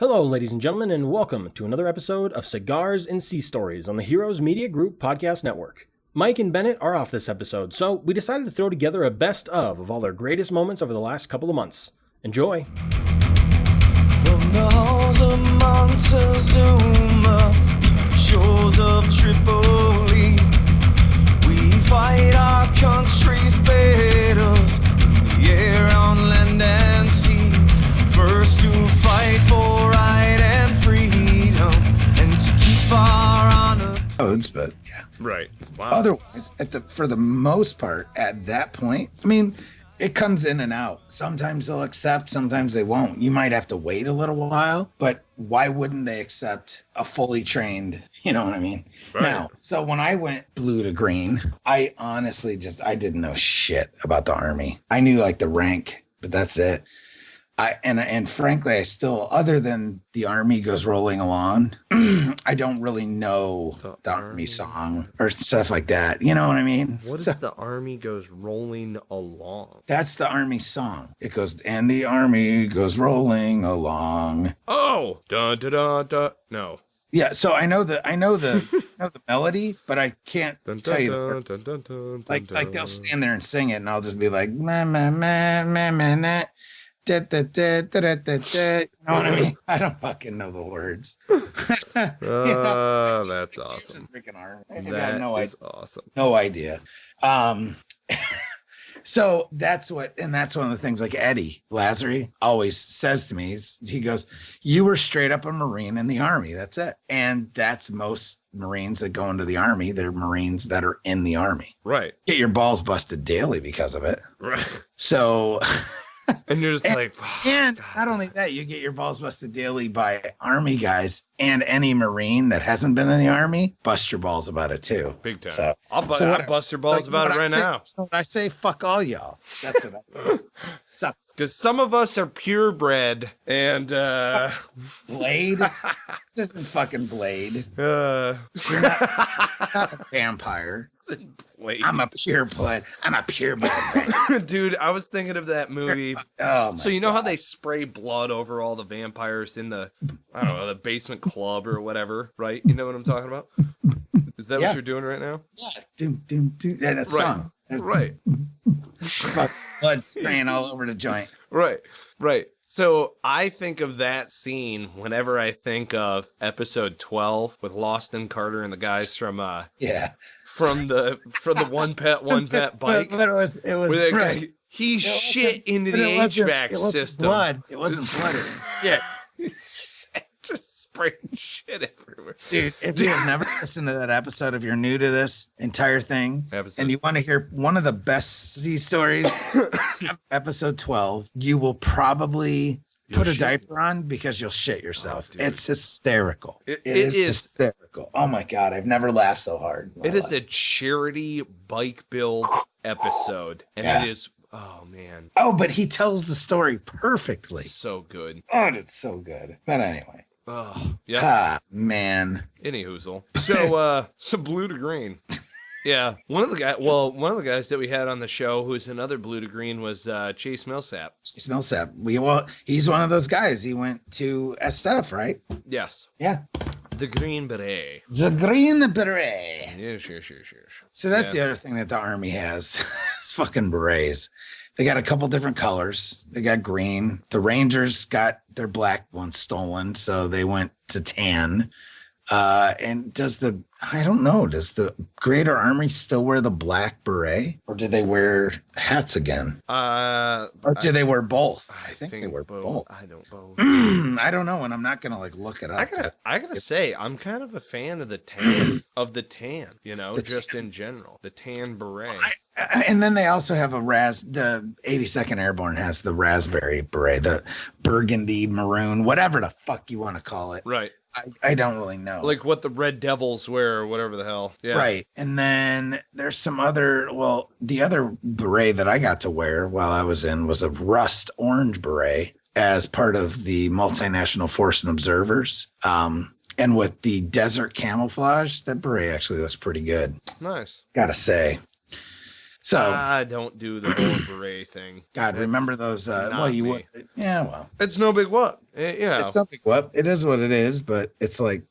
Hello, ladies and gentlemen, and welcome to another episode of Cigars and Sea Stories on the Heroes Media Group Podcast Network. Mike and Bennett are off this episode, so we decided to throw together a best of all their greatest moments over the last couple of months. Enjoy! From the halls of Montezuma to the shores of Tripoli, we fight our country's battles in the air, on land and sea. First to fight for right and freedom, and to keep our honor. But yeah, right. Wow. Otherwise, for the most part, at that point, I mean, it comes in and out. Sometimes they'll accept, sometimes they won't. You might have to wait a little while, but why wouldn't they accept a fully trained, you know what I mean? Right. Now, so when I went blue to green, I honestly I didn't know shit about the Army. I knew like the rank, but that's it. And frankly, I still, other than the Army goes rolling along, I don't really know the Army song or stuff like that. You know what I mean? What is the Army goes rolling along? That's the Army song. It goes, and the Army goes rolling along. Oh, dun dun dun dun. No. Yeah, so I know the melody, but I can't tell you the word. Like they'll stand there and sing it, and I'll just be like, ma ma ma ma ma ma. You know what I mean? I don't fucking know the words. That's awesome. Freaking Army. That is awesome. No idea. So that's one of the things like Eddie Lazary always says to me. He goes, "You were straight up a Marine in the Army. That's it." And that's most Marines that go into the Army. They're Marines that are in the Army. Right. Get your balls busted daily because of it. Right. So. And you're just and not only that, you get your balls busted daily by Army guys, and any Marine that hasn't been in the Army, bust your balls about it too. Big time. So, I'll bust your balls about it right now. So I say, fuck all y'all. That's what I say. Because some of us are purebred and Blade. This isn't fucking Blade. You're not a vampire. Blade. I'm a pureblood. Dude, I was thinking of that movie. So you know how they spray blood over all the vampires in the, I don't know, the basement club or whatever, right? You know what I'm talking about? Is that what you're doing right now? Yeah. Doom, doom, doom. Yeah, that song. Right. Blood spraying all over the joint. Right. So I think of that scene whenever I think of episode 12 with Lost and Carter and the guys from the one pet bike. But it was right. He shit into the HVAC system. It wasn't blood. Yeah. Just spraying shit everywhere. Dude, if you have never listened to that episode, if you're new to this entire thing and you want to hear one of the best sea stories, episode 12, you will probably put a diaper on because you'll shit yourself. Oh, it's hysterical. It is hysterical. Oh my God, I've never laughed so hard. It is a charity bike build episode, and it is. Oh man. Oh, but he tells the story perfectly. So good. Oh, it's so good. But anyway. Oh, yeah. Ah, man. Any hoozle. So blue to green. Yeah. One of the guys that we had on the show who's another blue to green was Chase Millsap. He's one of those guys. He went to SF, right? Yes. Yeah. The Green Beret. The Green Beret. Yes. So that's the other thing that the Army has. It's fucking berets. They got a couple different colors. They got green. The Rangers got their black one stolen, so they went to tan. And does the Greater Army still wear the black beret, or do they wear hats again? Or do they wear both? I think they wear both. I don't both. I don't know, and I'm not gonna look it up. I gotta say, I'm kind of a fan of the tan you know, just in general, the tan beret. And then they also have the 82nd Airborne has the raspberry beret, the burgundy maroon, whatever the fuck you want to call it. Right. I don't really know. Like what the Red Devils wear or whatever the hell. Yeah. Right. And then there's some the other beret that I got to wear while I was in was a rust orange beret as part of the Multinational Force and Observers. And with the desert camouflage, that beret actually looks pretty good. Nice. Gotta say. So I don't do the whole beret thing. God, remember those? Well, you would. Yeah, well, it's no big what. It's something. Well, it is what it is, but it's like.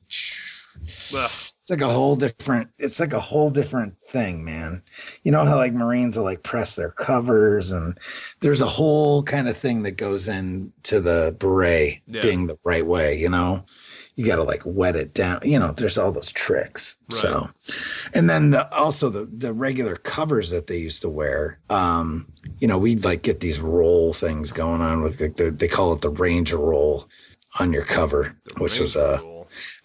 Ugh. It's like a whole different thing, man. You know how like Marines will like press their covers, and there's a whole kind of thing that goes into the beret being the right way, you know. You got to like wet it down, you know, there's all those tricks. Right. So, and then the regular covers that they used to wear, you know, we'd like get these roll things going on with they call it the Ranger roll on your cover, which was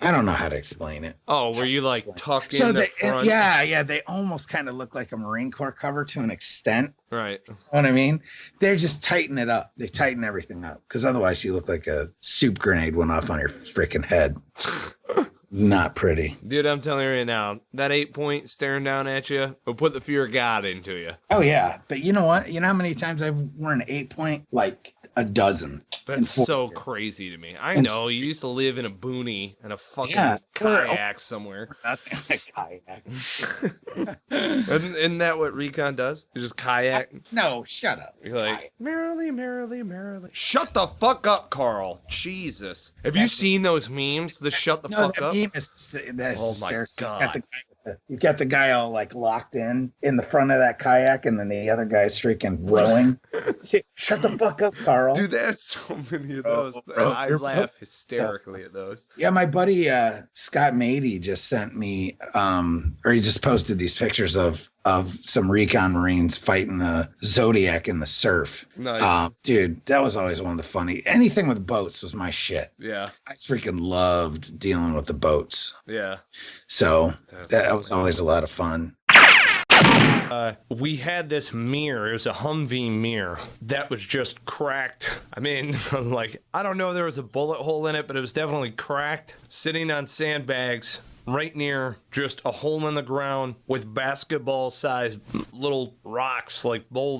I don't know how to explain it. Oh, were you like tucking in the front? Yeah. They almost kind of look like a Marine Corps cover to an extent. Right. You know what I mean? They're just tighten it up. They tighten everything up because otherwise you look like a soup grenade went off on your freaking head. Not pretty. Dude, I'm telling you right now, that 8-point staring down at you will put the fear of God into you. Oh, yeah. But you know what? You know how many times I've worn an 8-point? Like a dozen. That's so crazy to me. I know you used to live in a boony and a fucking kayak somewhere. Nothing like kayak. Isn't that what recon does? You just kayak? No, shut up. You're like, merrily, merrily, merrily. Shut the fuck up, Carl. Jesus. Have you seen those memes? The shut the fuck up? Oh my God. You got the guy all like locked in the front of that kayak, and then the other guy's freaking rowing. Shut the fuck up, Carl. Dude, there's so many of those. I laugh hysterically at those. Yeah, my buddy Scott Mady just sent me, or he just posted these pictures of some recon Marines fighting the Zodiac in the surf. Nice. Dude, that was always one of the funny. Anything with boats was my shit. Yeah. I freaking loved dealing with the boats. Yeah. So that was always a lot of fun. We had this mirror. It was a Humvee mirror that was just cracked. I mean, like, I don't know if there was a bullet hole in it, but it was definitely cracked, sitting on sandbags right near just a hole in the ground with basketball-sized little rocks, like little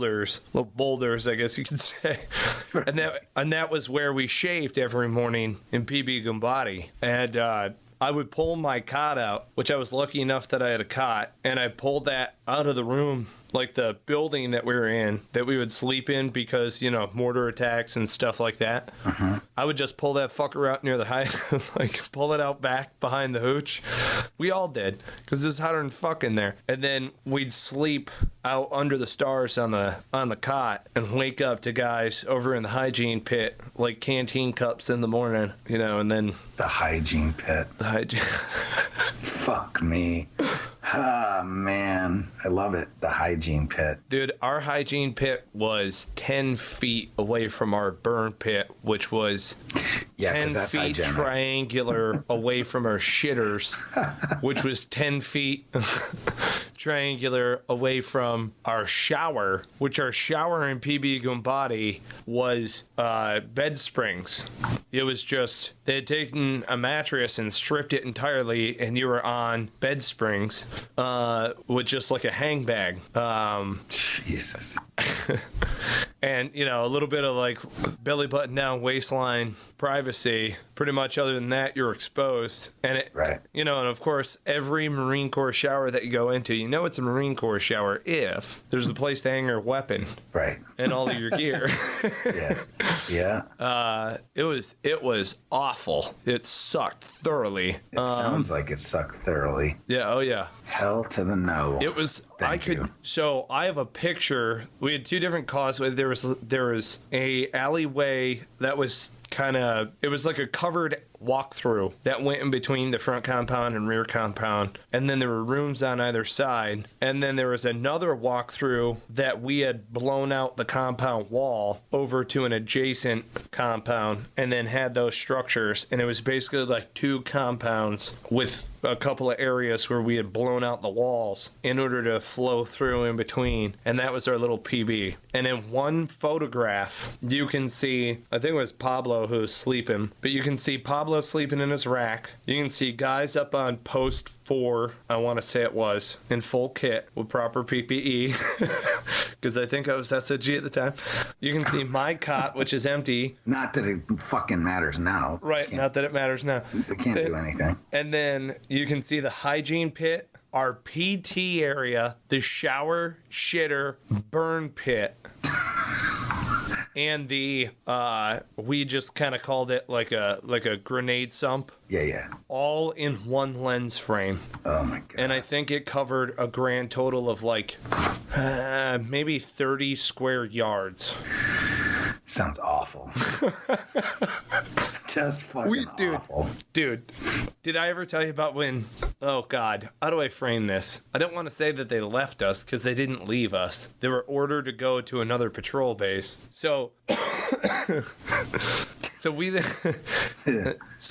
boulders, I guess you could say. And that was where we shaved every morning in PB Gumbati. And I would pull my cot out, which I was lucky enough that I had a cot, and I pulled that out of the room, like the building that we were in, that we would sleep in because, you know, mortar attacks and stuff like that. Uh-huh. I would just pull that fucker out near the high, like pull it out back behind the hooch. We all did, because it was hotter than fuck in there. And then we'd sleep out under the stars on the cot and wake up to guys over in the hygiene pit, like canteen cups in the morning, you know, and then... The hygiene pit. The hygiene... Fuck me. Ah, man. I love it. The hygiene pit. Dude, our hygiene pit was 10 feet away from our burn pit, which was 10 feet hygienic. Triangular away from our shitters, which was 10 feet triangular away from our shower, which our shower in PB Gumbati was bed springs. It was just, they had taken a mattress and stripped it entirely, and you were on bed springs with just like a hang bag. Jesus. And, you know, a little bit of like belly button down, waistline, privacy. Pretty much other than that, you're exposed. And it, right. You know, and of course, every Marine Corps shower that you go into, you know it's a Marine Corps shower if there's a place to hang your weapon. Right. And all of your gear. Yeah. It was awful. It sucked thoroughly. It sounds like it sucked thoroughly. Yeah, oh yeah. Hell to the no. It was. Thank you. So I have a picture. We had two different causeways. There was a alleyway that was kind of. It was like a covered walkthrough that went in between the front compound and rear compound, and then there were rooms on either side, and then there was another walkthrough that we had blown out the compound wall over to an adjacent compound and then had those structures, and it was basically like two compounds with a couple of areas where we had blown out the walls in order to flow through in between, and that was our little PB. And in one photograph you can see, I think it was Pablo who was sleeping, but you can see Pablo sleeping in his rack. You can see guys up on post 4, I want to say it was, in full kit with proper PPE, because I think I was SOG at the time. You can see my cot, which is empty. Not that it fucking matters now. Right, not that it matters now. They can't do anything. And then you can see the hygiene pit, our PT area, the shower, shitter, burn pit. and the we just kind of called it like a grenade sump. Yeah. All in one lens frame. Oh my god. And I think it covered a grand total of like maybe 30 square yards. Sounds awful. Just fucking awful. Dude, did I ever tell you about when, oh God, how do I frame this? I don't want to say that they left us because they didn't leave us. They were ordered to go to another patrol base. So So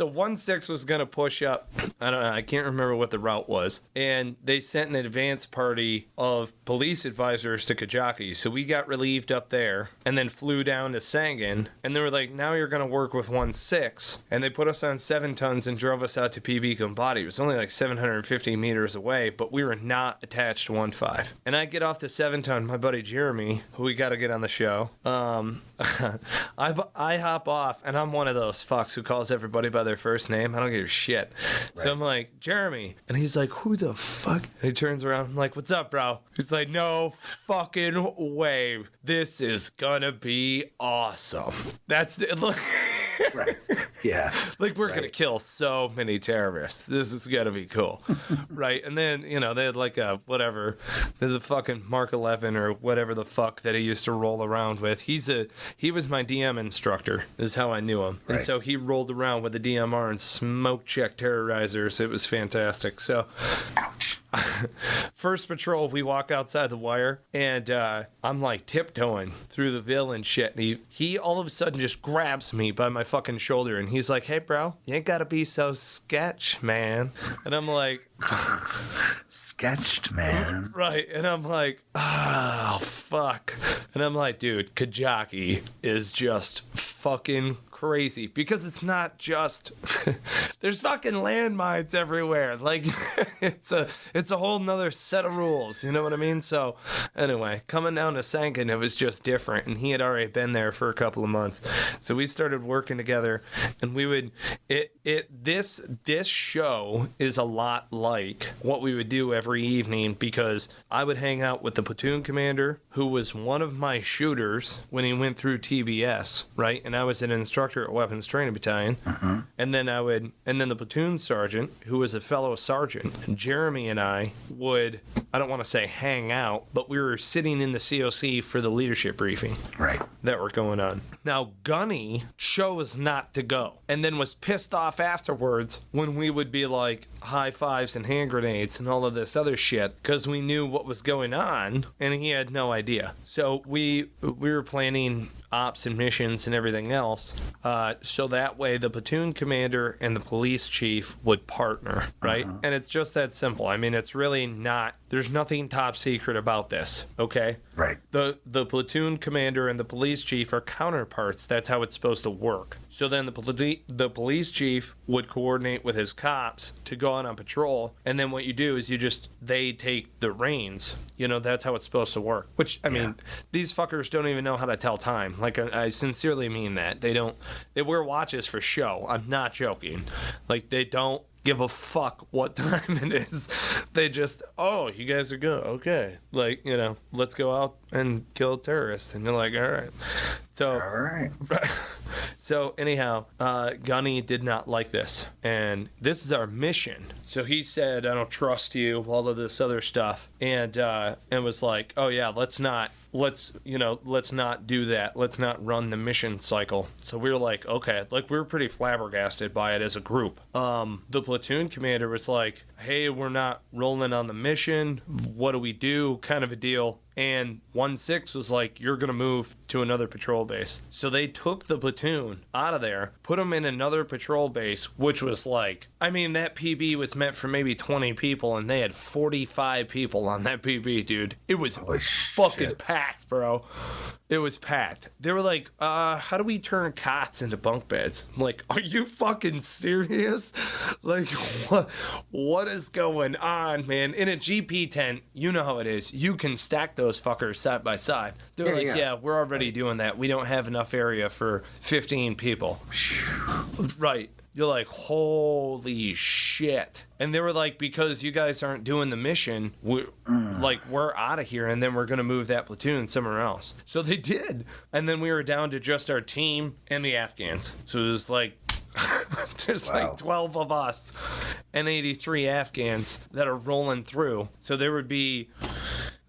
1-6 was going to push up. I don't know. I can't remember what the route was. And they sent an advance party of police advisors to Kajaki. So we got relieved up there and then flew down to Sangin. And they were like, now you're going to work with 1-6. And they put us on 7 tons and drove us out to PB Combati. It was only like 750 meters away, but we were not attached to 1-5. And I get off the 7 ton. My buddy Jeremy, who we got to get on the show, I hop off, and I'm one of those fucks who calls everybody by their first name. I don't give a shit. Right. So I'm like, Jeremy. And he's like, who the fuck? And he turns around. I'm like, what's up, bro? He's like, no fucking way. This is gonna be awesome. That's it. Look. Right. Yeah. Like, we're going to kill so many terrorists. This is going to be cool. Right. And then, you know, they had like a whatever, the fucking Mark 11 or whatever the fuck that he used to roll around with. He was my DM instructor, is how I knew him. Right. And so he rolled around with the DMR and smoke check terrorizers. It was fantastic. So, ouch. First patrol, we walk outside the wire, and I'm like tiptoeing through the veil and shit. And he all of a sudden just grabs me by my fucking shoulder, and he's like, "Hey, bro, you ain't gotta be so sketch, man." And I'm like, sketched, man. Right. And I'm like, oh, fuck. And I'm like, dude, Kajaki is just fucking crazy, because it's not just there's fucking landmines everywhere. Like, it's a whole nother set of rules, you know what I mean? So anyway, coming down to Sankin, it was just different, and he had already been there for a couple of months. So we started working together, and we would this show is a lot like what we would do every evening, because I would hang out with the platoon commander, who was one of my shooters when he went through TBS, right? And I was an instructor at Weapons Training Battalion. Uh-huh. And then the platoon sergeant, who was a fellow sergeant, Jeremy and I would, I don't want to say hang out, but we were sitting in the COC for the leadership briefing. Right. That were going on. Now, Gunny chose not to go, and then was pissed off afterwards when we would be like high fives and hand grenades and all of this other shit, because we knew what was going on, and he had no idea. So we were planning ops and missions and everything else, so that way the platoon commander and the police chief would partner, right? Uh-huh. And it's just that simple. I mean, it's really not, there's nothing top secret about this, okay? Right. The platoon commander and the police chief are counterparts. That's how it's supposed to work. So then the police chief would coordinate with his cops to go out on patrol, and then what you do is they take the reins. You know, that's how it's supposed to work. Which, I mean, these fuckers don't even know how to tell time. Like, I sincerely mean that. They wear watches for show. I'm not joking. Like, they don't give a fuck what time it is. They just, oh, you guys are good. Okay. Like, you know, let's go out and kill terrorists. And you're like, all right. So, all right. So anyhow, Gunny did not like this, and this is our mission. So he said, I don't trust you, all of this other stuff, and was like, oh yeah, let's not do that. Let's not run the mission cycle. So we were like, okay, like, we were pretty flabbergasted by it as a group. The platoon commander was like, hey, we're not rolling on the mission. What do we do? Kind of a deal. And 1-6 was like, you're going to move to another patrol base. So they took the platoon out of there, put them in another patrol base, which was like, I mean, that PB was meant for maybe 20 people, and they had 45 people on that PB, dude. It was fucking packed, bro. It was packed. They were like, how do we turn cots into bunk beds? I'm like, are you fucking serious? Like, what is going on, man? In a GP tent, you know how it is. You can stack those fuckers side by side. They're yeah, we're already doing that. We don't have enough area for 15 people. Right. you're like, holy shit. And they were like, because you guys aren't doing the mission, we're out of here, and then we're going to move that platoon somewhere else. So they did. And then we were down to just our team and the Afghans. So it was like, there's like 12 of us and 83 Afghans that are rolling through. So there would be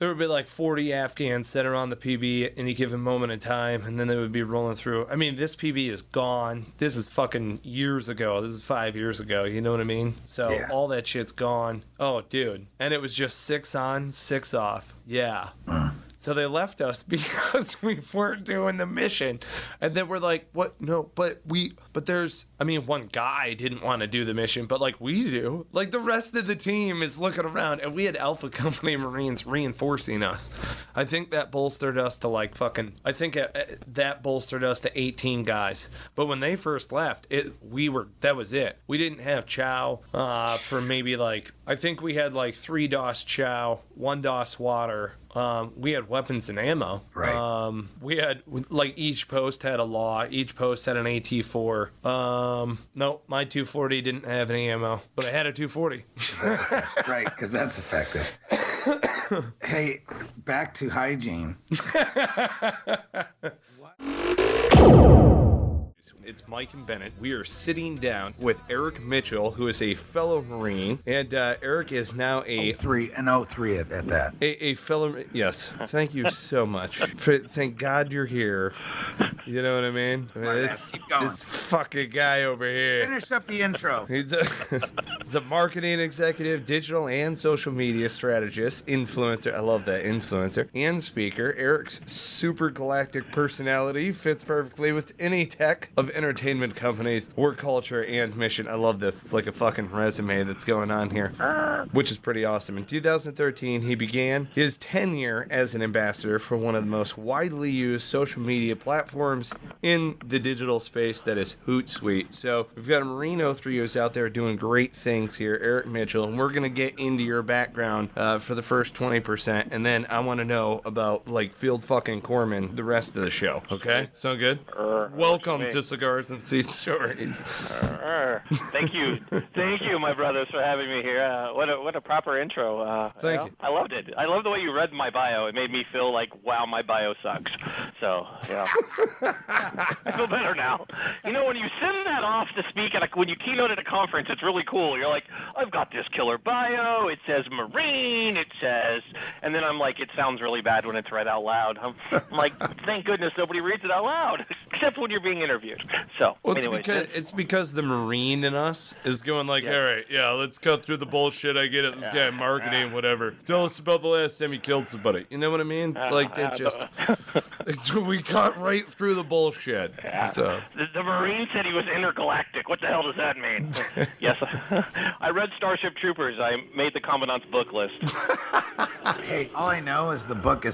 like 40 Afghans that are on the PB at any given moment in time, and then they would be rolling through. I mean, this PB is gone. This is fucking years ago. This is 5 years ago. You know what I mean? So all that shit's gone. Oh, dude. And it was just 6 on, 6 off. Yeah. So they left us because we weren't doing the mission. And then we're like, what? No, but there's, I mean, one guy didn't want to do the mission, but like we do. Like the rest of the team is looking around, and we had Alpha Company Marines reinforcing us. I think that bolstered us to like fucking, that bolstered us to 18 guys. But when they first left, that was it. We didn't have chow for maybe like, I think we had like 3 DOS chow, 1 DOS water. We had weapons and ammo. Right. We had, like, each post had a law. Each post had an AT-4. No, my 240 didn't have any ammo, but I had a 240. Right, because that's effective. Hey, back to hygiene. It's Mike and Bennett. We are sitting down with Eric Mitchell, who is a fellow Marine, and Eric is now a 03 at that. A fellow. Yes, thank you so much. Thank God you're here. You know what I mean? This fucking guy over here. Finish up the intro. He's a marketing executive, digital and social media strategist, influencer. I love that, influencer, and speaker. Eric's super galactic personality fits perfectly with any tech of entertainment companies, work culture, and mission. I love this. It's like a fucking resume that's going on here, which is pretty awesome. In 2013, he began his tenure as an ambassador for one of the most widely used social media platforms in the digital space, that is Hootsuite. So we've got a Marine 03 who's out there doing great things here, Eric Mitchell, and we're going to get into your background for the first 20%, and then I want to know about, like, Field fucking Corpsman the rest of the show. Okay? Sound good? Welcome to Cigars and Sea Stories. Thank you, my brothers, for having me here. What a proper intro. Thank you. I loved it. I love the way you read my bio. It made me feel like, wow, my bio sucks. So, yeah. I feel better now. You know, when you send that off to speak when you keynote at a conference, it's really cool. You're like, I've got this killer bio. It says Marine. And then I'm like, it sounds really bad when it's read out loud. I'm like, thank goodness nobody reads it out loud, except when you're being interviewed. So, well, anyways, it's because the Marine in us is going like, all right, yeah, let's cut through the bullshit. I get it. This guy marketing, whatever. Tell us about the last time you killed somebody. You know what I mean? Like, it just, we cut right through the bullshit. Yeah. So the Marine said he was intergalactic. What the hell does that mean? Yes, I read Starship Troopers. I made the Commandant's book list. Hey, all I know is that book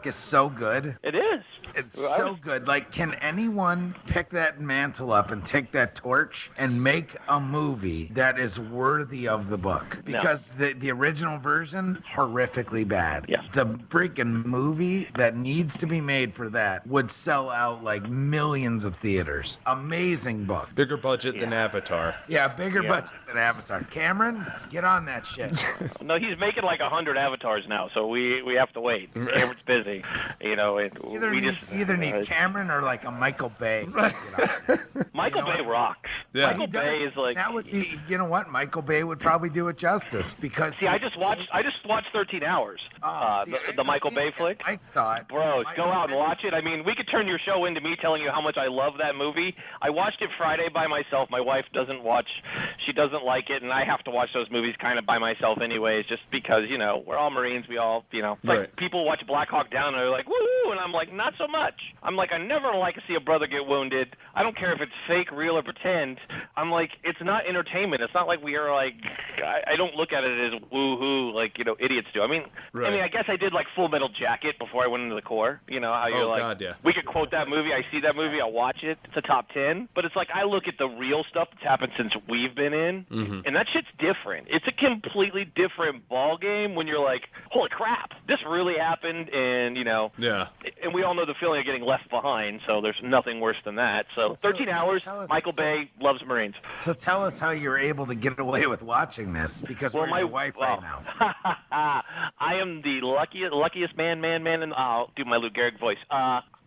is so good. It is. It's so good. Like, can anyone pick that mantle up and take that torch and make a movie that is worthy of the book? Because the original version, horrifically bad. Yeah. The freaking movie that needs to be made for that would sell out like millions of theaters. Amazing book. Bigger budget than Avatar. Yeah, bigger budget than Avatar. Cameron, get on that shit. No, he's making like 100 Avatars now, so we have to wait. Cameron's busy. You know, either need Cameron or like a Michael Bay. Michael Bay rocks. Yeah. Michael Bay is like, that would be. You know what? Michael Bay would probably do it justice because. See, I just watched 13 Hours. The Michael Bay flick. Mike saw it. Bros, go out and watch it. I mean, we could turn your show into me telling you how much I love that movie. I watched it Friday by myself. My wife doesn't watch. She doesn't like it, and I have to watch those movies kind of by myself anyways, just because, you know, we're all Marines. We all, you know, it's like people watch Black Hawk Down and they're like, woo, and I'm like, not so much. I'm like, I never like to see a brother get wounded. I don't care if it's fake, real, or pretend. I'm like, it's not entertainment. It's not like we are like, I don't look at it as woo-hoo like, you know, idiots do. I mean, I guess I did like Full Metal Jacket before I went into the Corps. You know how you're like, God, yeah. We could quote that movie. I see that movie. I'll watch it. It's a top 10. But it's like I look at the real stuff that's happened since we've been in, and that shit's different. It's a completely different ball game when you're like, holy crap, this really happened, and, you know. Yeah. And we all know the feeling of getting left behind, so there's nothing worse than that. So 13 hours, Michael Bay loves Marines. So tell us how you're able to get away with watching this, because we're my wife right now. I am the luckiest man, and I'll do my Lou Gehrig voice.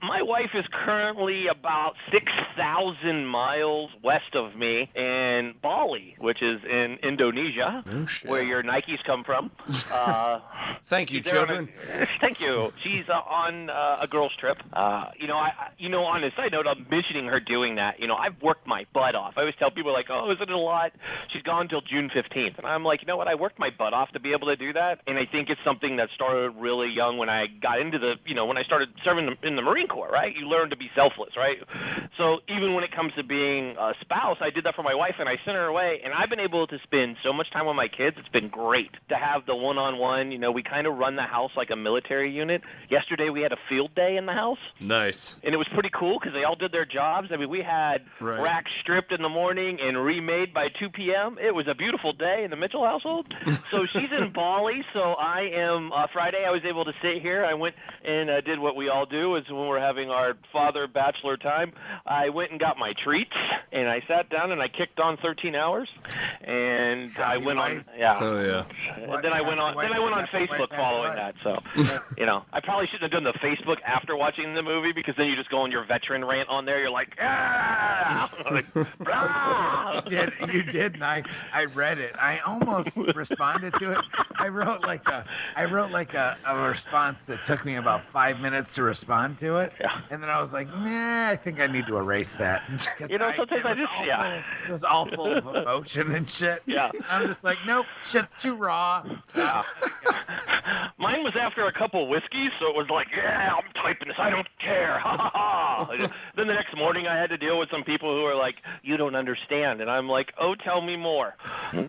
My wife is currently about 6,000 miles west of me in Bali, which is in Indonesia, where your Nikes come from. Thank you, children. Thank you. She's on a girls' trip. On a side note, I'm mentioning her doing that. You know, I've worked my butt off. I always tell people, like, oh, isn't it a lot? She's gone until June 15th. And I'm like, you know what? I worked my butt off to be able to do that. And I think it's something that started really young when I got into when I started serving in the Marine Corps, right? You learn to be selfless, right? So even when it comes to being a spouse, I did that for my wife, and I sent her away, and I've been able to spend so much time with my kids. It's been great to have the one-on-one. You know, we kind of run the house like a military unit. Yesterday we had a field day in the house. Nice. And it was pretty cool because they all did their jobs. I mean, we had racks stripped in the morning and remade by 2 p.m. It was a beautiful day in the Mitchell household. So she's in Bali, so I am, Friday I was able to sit here. I went and did what we all do is when we're having our father bachelor time. I went and got my treats, and I sat down and I kicked on 13 hours, and I went on, Oh yeah. And then I went on Facebook following that. So, you know, I probably shouldn't have done the Facebook after watching the movie, because then you just go on your veteran rant on there. You're like, You did, and I read it. I almost responded to it. I wrote like a response that took me about 5 minutes to respond to it, and then I was like, nah, I think I need to erase that. You know, sometimes it was all full of emotion and shit. Yeah, and I'm just like, nope, shit's too raw. Mine was after a couple whiskeys, so it was like, yeah, I'm typing this, I don't care, ha ha ha. Then the next morning I had to deal with some people who were like, you don't understand, and I'm like, oh, tell me more,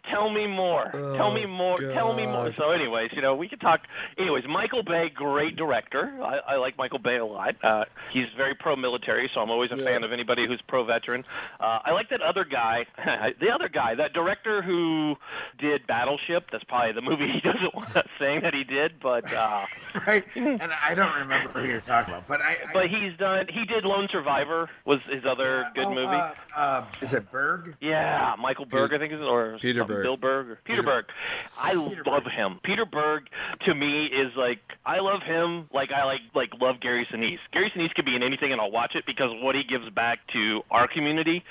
tell me more, tell me more, tell me more. So anyways, you know, we could talk. Anyways, Michael Bay, great director. I like Michael Bay a lot. He's very pro-military, so I'm always a fan of anybody who's pro-veteran. I like that other guy, that director who did Battleship. That's probably the movie he doesn't want us saying that he did, but right. And I don't remember who you're talking about, but he did Lone Survivor was his other good movie. Is it Berg? Yeah, Michael Berg, I think is it, or Peter Berg. Bill Berg, or Peter Berg. I love him. Peter Berg to me is like, I love him like I love Gary Sinise. Gary Sinise could be in anything and I'll watch it, because what he gives back to our community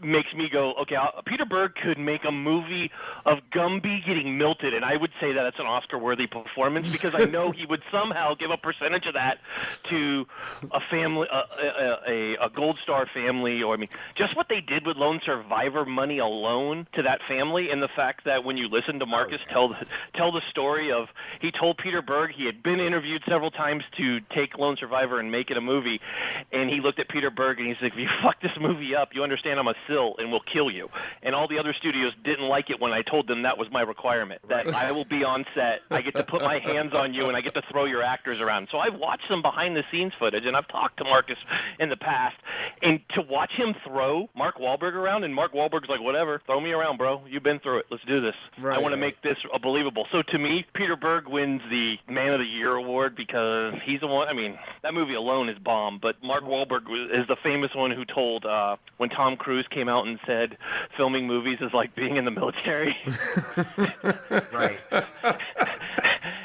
makes me go, okay, Peter Berg could make a movie of Gumby getting milted, and I would say that it's an Oscar-worthy performance, because I know he would somehow give a percentage of that to a family, a Gold Star family, or I mean, just what they did with Lone Survivor money alone to that family, and the fact that when you listen to Marcus tell the story of, he told Peter Berg he had been interviewed several times to take Lone Survivor and make it a movie, and he looked at Peter Berg and he's like, if you fuck this movie up, you understand I'm a SIL and will kill you. And all the other studios didn't like it when I told them that was my requirement, that I will be on set, I get to put my hands on you, and I get to throw your actors around. So I've watched some behind-the-scenes footage, and I've talked to Marcus in the past, and to watch him throw Mark Wahlberg around, and Mark Wahlberg's like, whatever, throw me around, bro. You've been through it. Let's do this. I want to make this believable. So to me, Peter Berg wins the Man of the Year award, because he's the one. I mean, that movie alone is bomb, but Mark Wahlberg is the famous one who told, when Tom Cruise came out and said filming movies is like being in the military. Right.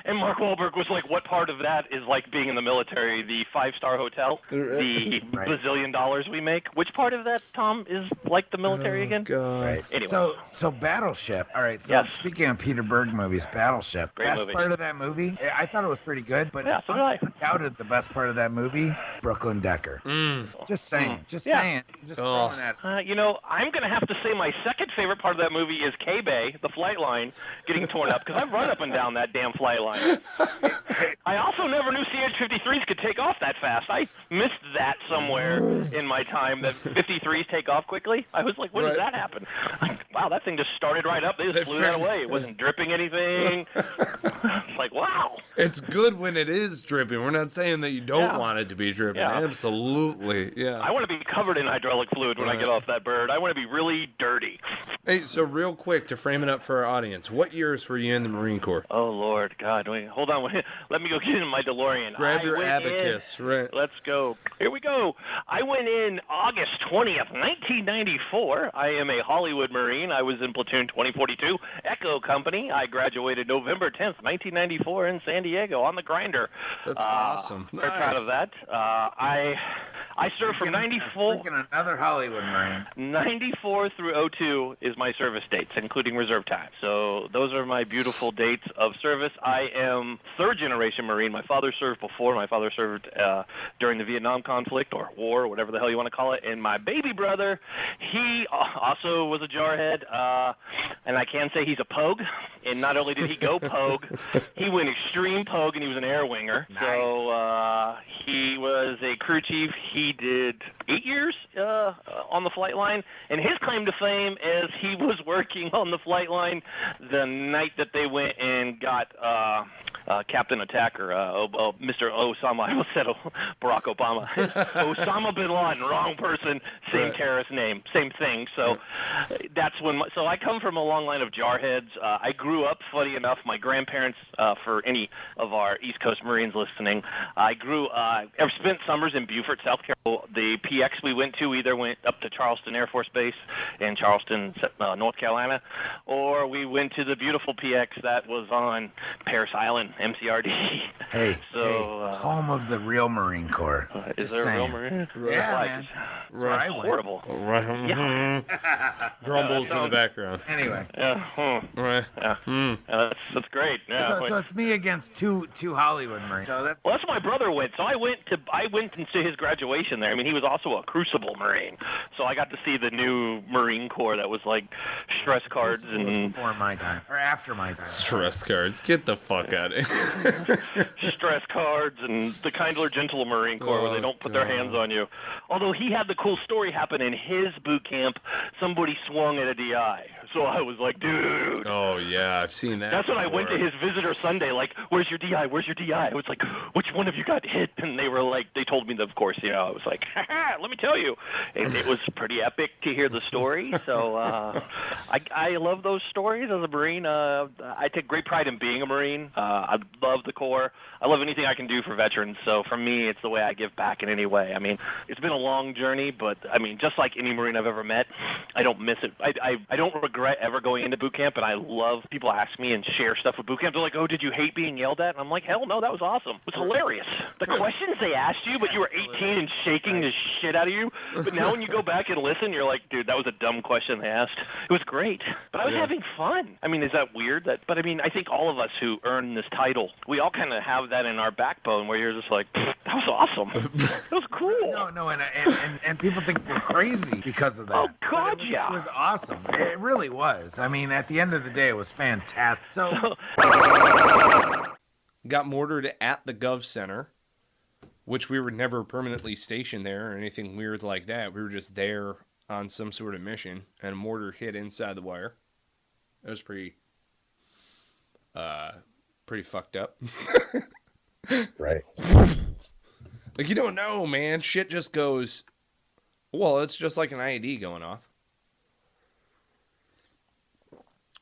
And Mark Wahlberg was like, what part of that is like being in the military? The 5-star hotel? The bazillion dollars we make? Which part of that, Tom, is like the military again? God. Right. Anyway. So Battleship. All right. So speaking of Peter Berg movies, Battleship. Best part of that movie, I thought it was pretty good, but undoubted the best part of that movie, Brooklyn Decker. Just saying. Just saying. Just throwing that. You know, I'm going to have to say my second favorite part of that movie is K-Bay, the flight line, getting torn up, because I've run up and down that damn flight line. I also never knew CH-53s could take off that fast. I missed that somewhere in my time, that 53s take off quickly. I was like, when does that happen? Like, wow, that thing just started right up. They just flew that away. It wasn't dripping anything. It's like, wow. It's good when it is dripping. We're not saying that you don't want it to be dripping. Yeah. Absolutely, yeah. I want to be covered in hydraulic fluid when I get off that bird. I want to be really dirty. Hey, so real quick, to frame it up for our audience, what years were you in the Marine Corps? Oh, Lord, God. Wait, hold on. Let me go get in my DeLorean. Grab your abacus. Right. Let's go. Here we go. I went in August 20th, 1994. I am a Hollywood Marine. I was in Platoon 2042, Echo Company. I graduated November 10th, 1994 in San Diego on the grinder. That's awesome. Very proud of that. I served from 94. Freaking another Hollywood Marine. 94 through 02 is my service dates, including reserve time. So those are my beautiful dates of service. I am third-generation Marine. My father served before. My father served during the Vietnam conflict or war, or whatever the hell you want to call it. And my baby brother, he also was a jarhead, and I can say he's a pogue. And not only did he go pogue, he went extreme pogue, and he was an air winger. Nice. So he was a crew chief. He did 8 years on the flight line, and his claim to fame is he was working on the flight line the night that they went and got Captain Attacker, Mr. Osama. I almost said Barack Obama. Osama bin Laden, wrong person, same terrorist name, same thing. So that's when. So I come from a long line of jarheads. I grew up, funny enough, my grandparents, for any of our East Coast Marines listening, I've spent summers in Beaufort, South Carolina. The PX we went to either went up to Charleston Air Force Base in Charleston, North Carolina, or we went to the beautiful PX that was on Parris Island, MCRD. Hey, home of the real Marine Corps. Is there a real Marine? Yeah, man. That's where I went. Horrible. Yeah. Grumbles in the background. Anyway. Right. That's great. Yeah. So it's me against two Hollywood Marines. So Well, that's my brother went. So I went into his graduation there. I mean, he was also a Crucible Marine, so I got to see the new Marine Corps that was like stress cards It was and before my time or after my time. Stress cards. Get the fuck out of here. stress cards and the kindler, gentler Marine Corps where they don't put their hands on you. Although he had the cool story happen in his boot camp. Somebody swung at a DI. So I was like, dude. Oh, yeah, I've seen that. That's when I went to his visitor Sunday, like, where's your DI? Where's your DI? I was like, which one of you got hit? And they were like, they told me, that, of course, you know, I was like, let me tell you. And it was pretty epic to hear the story. So I love those stories as a Marine. I take great pride in being a Marine. I love the Corps. I love anything I can do for veterans. So for me, it's the way I give back in any way. I mean, it's been a long journey, but I mean, just like any Marine I've ever met, I don't miss it. I don't regret ever going into boot camp, and I love people ask me and share stuff with boot camp. They're like, oh, did you hate being yelled at? And I'm like, hell no, that was awesome. It was hilarious. The questions they asked you, but you were 18 and shaking the shit out of you. But now when you go back and listen, you're like, dude, that was a dumb question they asked. It was great. But I was having fun. I mean, is that weird? But I mean, I think all of us who earn this title, we all kind of have that in our backbone where you're just like, that was awesome. That was cool. No, and people think we're crazy because of that. Oh, God, It was awesome. It really was. I mean, at the end of the day, it was fantastic. So got mortared at the Gov Center, which we were never permanently stationed there or anything weird like that. We were just there on some sort of mission, and a mortar hit inside the wire. It was pretty fucked up. Right. Like, you don't know, man. Shit just goes, well, it's just like an IED going off.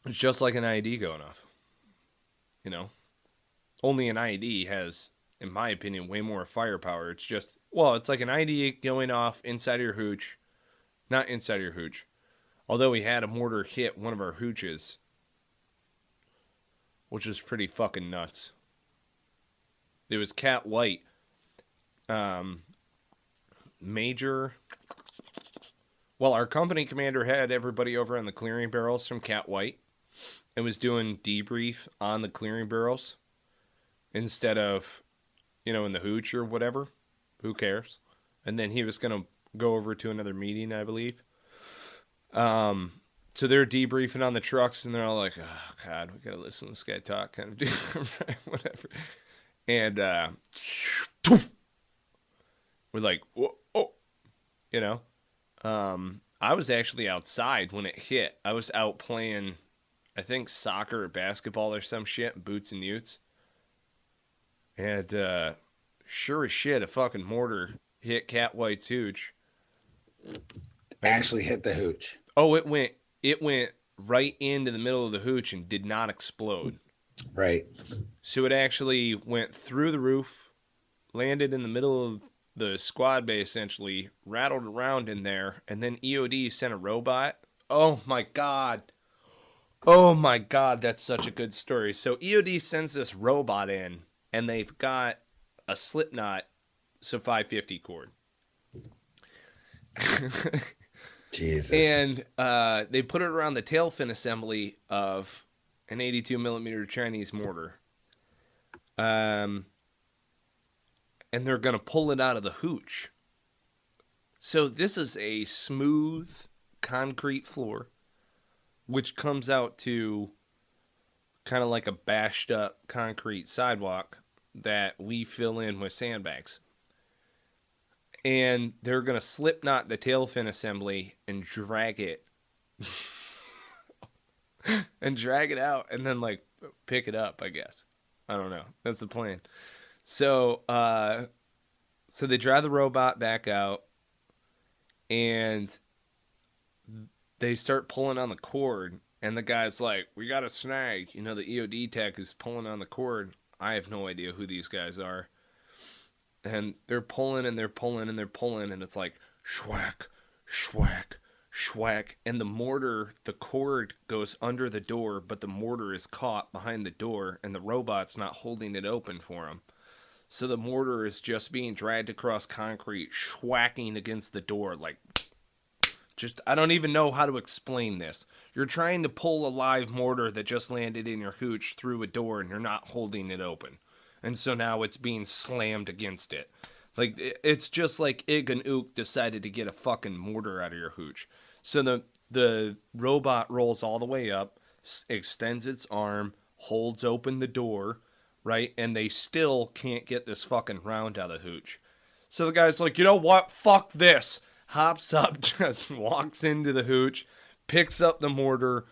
It's just like an IED going off. You know? Only an IED has, in my opinion, way more firepower. It's just, well, it's like an IED going off inside of your hooch. Not inside of your hooch. Although we had a mortar hit one of our hooches, which was pretty fucking nuts. It was Cat White. Major. Well, our company commander had everybody over on the clearing barrels from Cat White and was doing debrief on the clearing barrels instead of, you know, in the hooch or whatever. Who cares? And then he was going to go over to another meeting, I believe. So they're debriefing on the trucks, and they're all like, "Oh God, we gotta listen to this guy talk," kind of deal, whatever. And we're like, "Whoa, oh," you know. I was actually outside when it hit. I was out playing, I think soccer or basketball or some shit, boots and utes. And sure as shit, a fucking mortar hit Cat White's hooch. Actually hit the hooch. Oh, it went right into the middle of the hooch and did not explode. Right. So it actually went through the roof, landed in the middle of the squad bay, essentially, rattled around in there, and then EOD sent a robot. Oh my God. Oh my God, that's such a good story. So EOD sends this robot in, and they've got a Slipknot, so 550 cord. Jesus. And they put it around the tail fin assembly of an 82 millimeter Chinese mortar. And they're going to pull it out of the hooch. So this is a smooth concrete floor, which comes out to kind of like a bashed up concrete sidewalk that we fill in with sandbags. And they're going to slip knot the tail fin assembly and drag it. And drag it out and then like pick it up, I guess. I don't know. That's the plan. So they drive the robot back out and they start pulling on the cord, and the guy's like, "We got a snag." You know, the EOD tech is pulling on the cord. I have no idea who these guys are. And they're pulling and they're pulling and they're pulling, and it's like schwack, schwack, schwack. And the mortar, the cord goes under the door, but the mortar is caught behind the door, and the robot's not holding it open for him. So the mortar is just being dragged across concrete, schwacking against the door. Like, just, I don't even know how to explain this. You're trying to pull a live mortar that just landed in your hooch through a door, and you're not holding it open. And so now it's being slammed against it. Like, it's just like Ig and Ook decided to get a fucking mortar out of your hooch. So the robot rolls all the way up, extends its arm, holds open the door, right? And they still can't get this fucking round out of the hooch. So the guy's like, "You know what? Fuck this." Hops up, just walks into the hooch, picks up the mortar,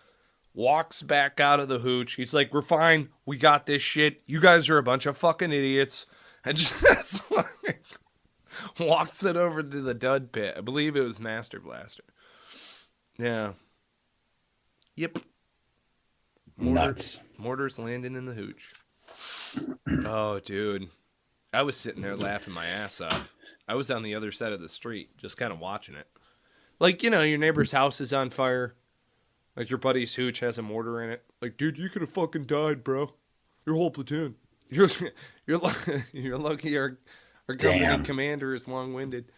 walks back out of the hooch. He's like, "We're fine. We got this shit. You guys are a bunch of fucking idiots." And just like walks it over to the dud pit. I believe it was Master Blaster. Yeah. Yep. Nuts. Mortar's landing in the hooch. Oh, dude. I was sitting there laughing my ass off. I was on the other side of the street, just kind of watching it. Like, you know, your neighbor's house is on fire. Like, your buddy's hooch has a mortar in it. Like, dude, you could have fucking died, bro. Your whole platoon. You're lucky our company commander is long-winded.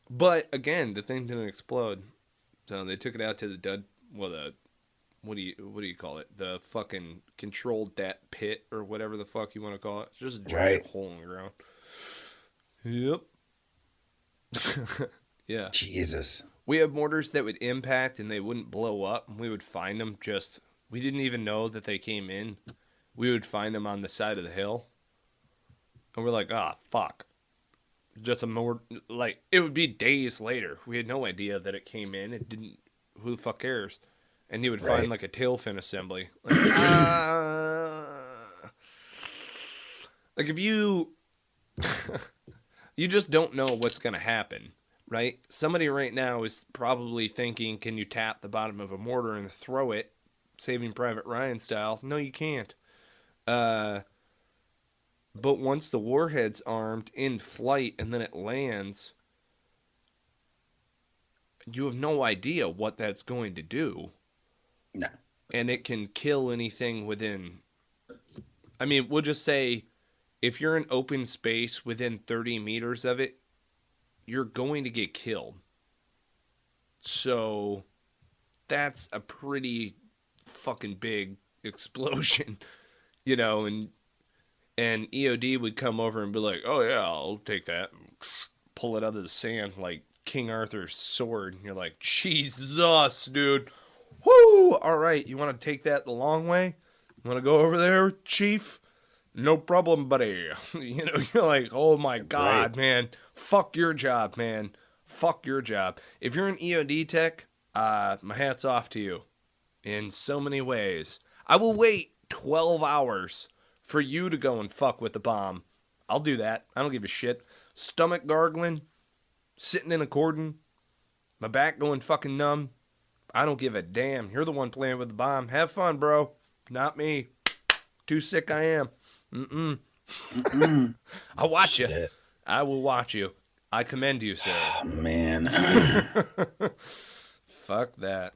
But, again, the thing didn't explode. So they took it out to the dud... Well, what do you call it? The fucking controlled dat pit, or whatever the fuck you want to call it. It's just a giant hole in the ground. Yep. Yeah. Jesus. We have mortars that would impact and they wouldn't blow up. We would find them we didn't even know that they came in. We would find them on the side of the hill. And we're like, "Ah, fuck." Just a mortar, like, it would be days later. We had no idea that it came in. It didn't, who the fuck cares? And you would find like a tail fin assembly. Like, like if you, you just don't know what's going to happen. Right? Somebody right now is probably thinking, can you tap the bottom of a mortar and throw it, Saving Private Ryan style? No, you can't. But once the warhead's armed in flight and then it lands, you have no idea what that's going to do. No. And it can kill anything within... I mean, we'll just say, if you're in open space within 30 meters of it, you're going to get killed. So that's a pretty fucking big explosion, you know, and EOD would come over and be like, "Oh yeah, I'll take that." Pull it out of the sand like King Arthur's sword. And you're like, "Jesus, dude. Whoo! All right, you want to take that the long way? You want to go over there, Chief? No problem, buddy. You know, you're like, oh my God, man. Fuck your job, man. Fuck your job. If you're an EOD tech, my hat's off to you in so many ways. I will wait 12 hours for you to go and fuck with the bomb. I'll do that. I don't give a shit. Stomach gargling, sitting in a cordon, my back going fucking numb. I don't give a damn. You're the one playing with the bomb. Have fun, bro. Not me. Too sick I am. I'll watch you. I will watch you. I commend you, sir. Oh, man. Fuck that.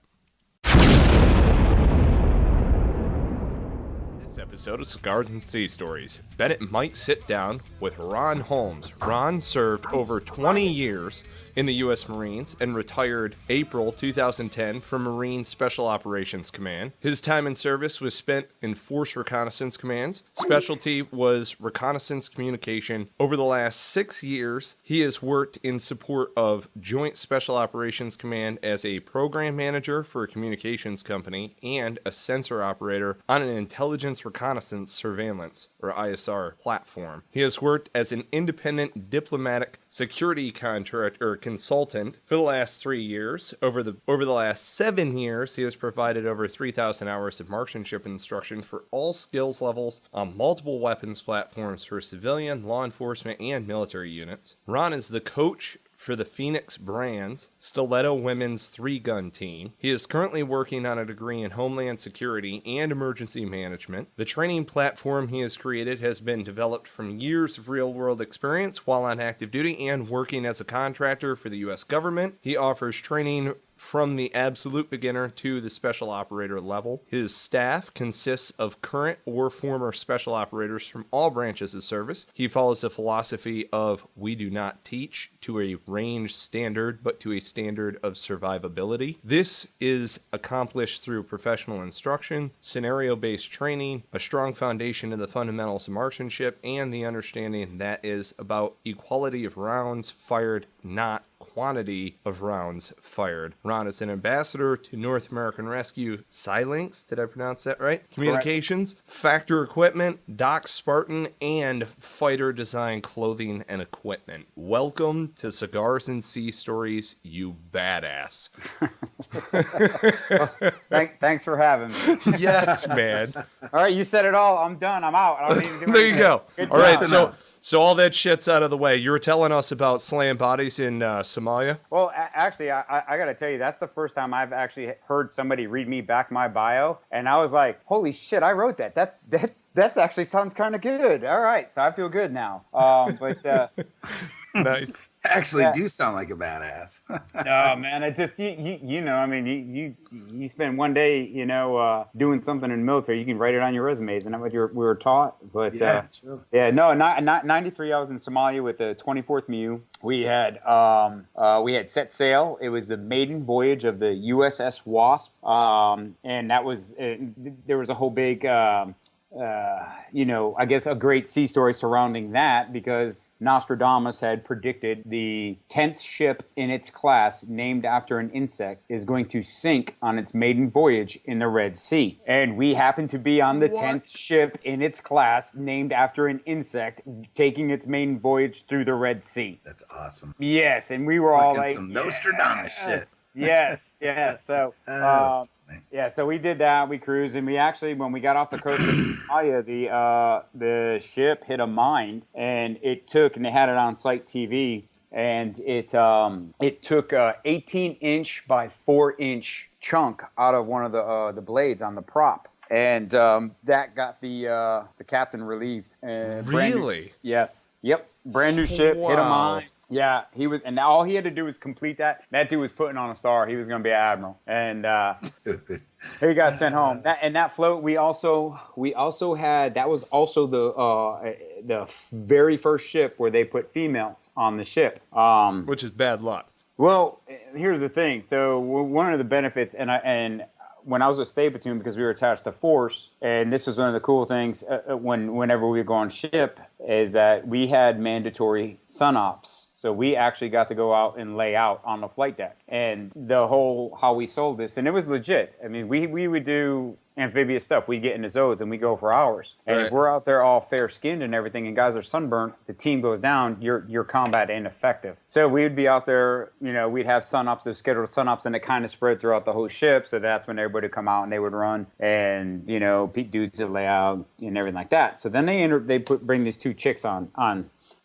This episode of Cigars and Sea Stories, Bennett might sit down with Ron Holmes. Ron served over 20 years in the U.S. Marines and retired April 2010 from Marine Special Operations Command. His time in service was spent in Force Reconnaissance Commands. Specialty was reconnaissance communication. Over the last 6 years, he has worked in support of Joint Special Operations Command as a program manager for a communications company and a sensor operator on an intelligence reconnaissance surveillance, or ISR, platform. He has worked as an independent diplomatic security contractor or consultant for the last 3 years. Over the last 7 years, he has provided over 3,000 hours of marksmanship instruction for all skills levels on multiple weapons platforms for civilian, law enforcement, and military units. Ron is the coach for the Phoenix Brands Stiletto Women's 3-gun team. He is currently working on a degree in Homeland Security and Emergency Management. The training platform he has created has been developed from years of real-world experience while on active duty and working as a contractor for the U.S. government. He offers training from the absolute beginner to the special operator level. His staff consists of current or former special operators from all branches of service. He follows the philosophy of we do not teach to a range standard, but to a standard of survivability. This is accomplished through professional instruction, scenario-based training, a strong foundation in the fundamentals of marksmanship, and the understanding that is about equality of rounds fired, not quantity of rounds fired. Ron is an ambassador to North American Rescue Xilinx, did I pronounce that right? Communications, Factor Equipment, Doc Spartan, and Fighter Design Clothing and Equipment. Welcome to Cigars and Sea Stories, you badass. Thanks for having me. Yes, man. All right, you said it all. I'm done. I'm out. I don't need to do There you go. Good All right, job. so all that shit's out of the way. You were telling us about slaying bodies in Somalia? Well, actually, I got to tell you, that's the first time I've actually heard somebody read me back my bio, and I was like, holy shit, I wrote that. That actually sounds kind of good. All right, so I feel good now. Nice. Actually do sound like a badass. No, man, it just you know, I mean, you spend one day, you know, doing something in the military, you can write it on your resume. Isn't that what we were taught? But Sure. yeah, no, not 93. I was in Somalia with the 24th MEU. We had set sail. It was the maiden voyage of the USS Wasp, and that was there was a whole big. You know, I guess a great sea story surrounding that because Nostradamus had predicted the 10th ship in its class named after an insect is going to sink on its maiden voyage in the Red Sea. And we happened to be on the 10th ship in its class named after an insect taking its maiden voyage through the Red Sea. That's awesome. Yes, and we were all like... some Nostradamus shit. Yes. So... yeah, so we did that. We cruised, and we actually, when we got off the coast of Somalia, the ship hit a mine, and it took, and they had it on site TV, and it took a 18-inch by 4-inch chunk out of one of the blades on the prop, and that got the captain relieved. Really? Yes. Yep. Brand new ship, hit a mine. Yeah, he was, and all he had to do was complete that. That dude was putting on a star. He was going to be an admiral, and he got sent home. That float, we also had. That was also the very first ship where they put females on the ship, Which is bad luck. Well, here's the thing. So one of the benefits, and when I was with State Platoon, because we were attached to Force, and this was one of the cool things whenever we would go on ship, is that we had mandatory sun ops. So we actually got to go out and lay out on the flight deck. And the whole, how we sold this, and it was legit. I mean, we would do amphibious stuff. We get in the zones and we go for hours. And if we're out there all fair-skinned and everything and guys are sunburnt, the team goes down, your combat ineffective. So we would be out there, you know, we'd have sun-ups, those scheduled sun-ups, and it kind of spread throughout the whole ship. So that's when everybody would come out and they would run and, you know, dudes would lay out and everything like that. So then they bring these two chicks on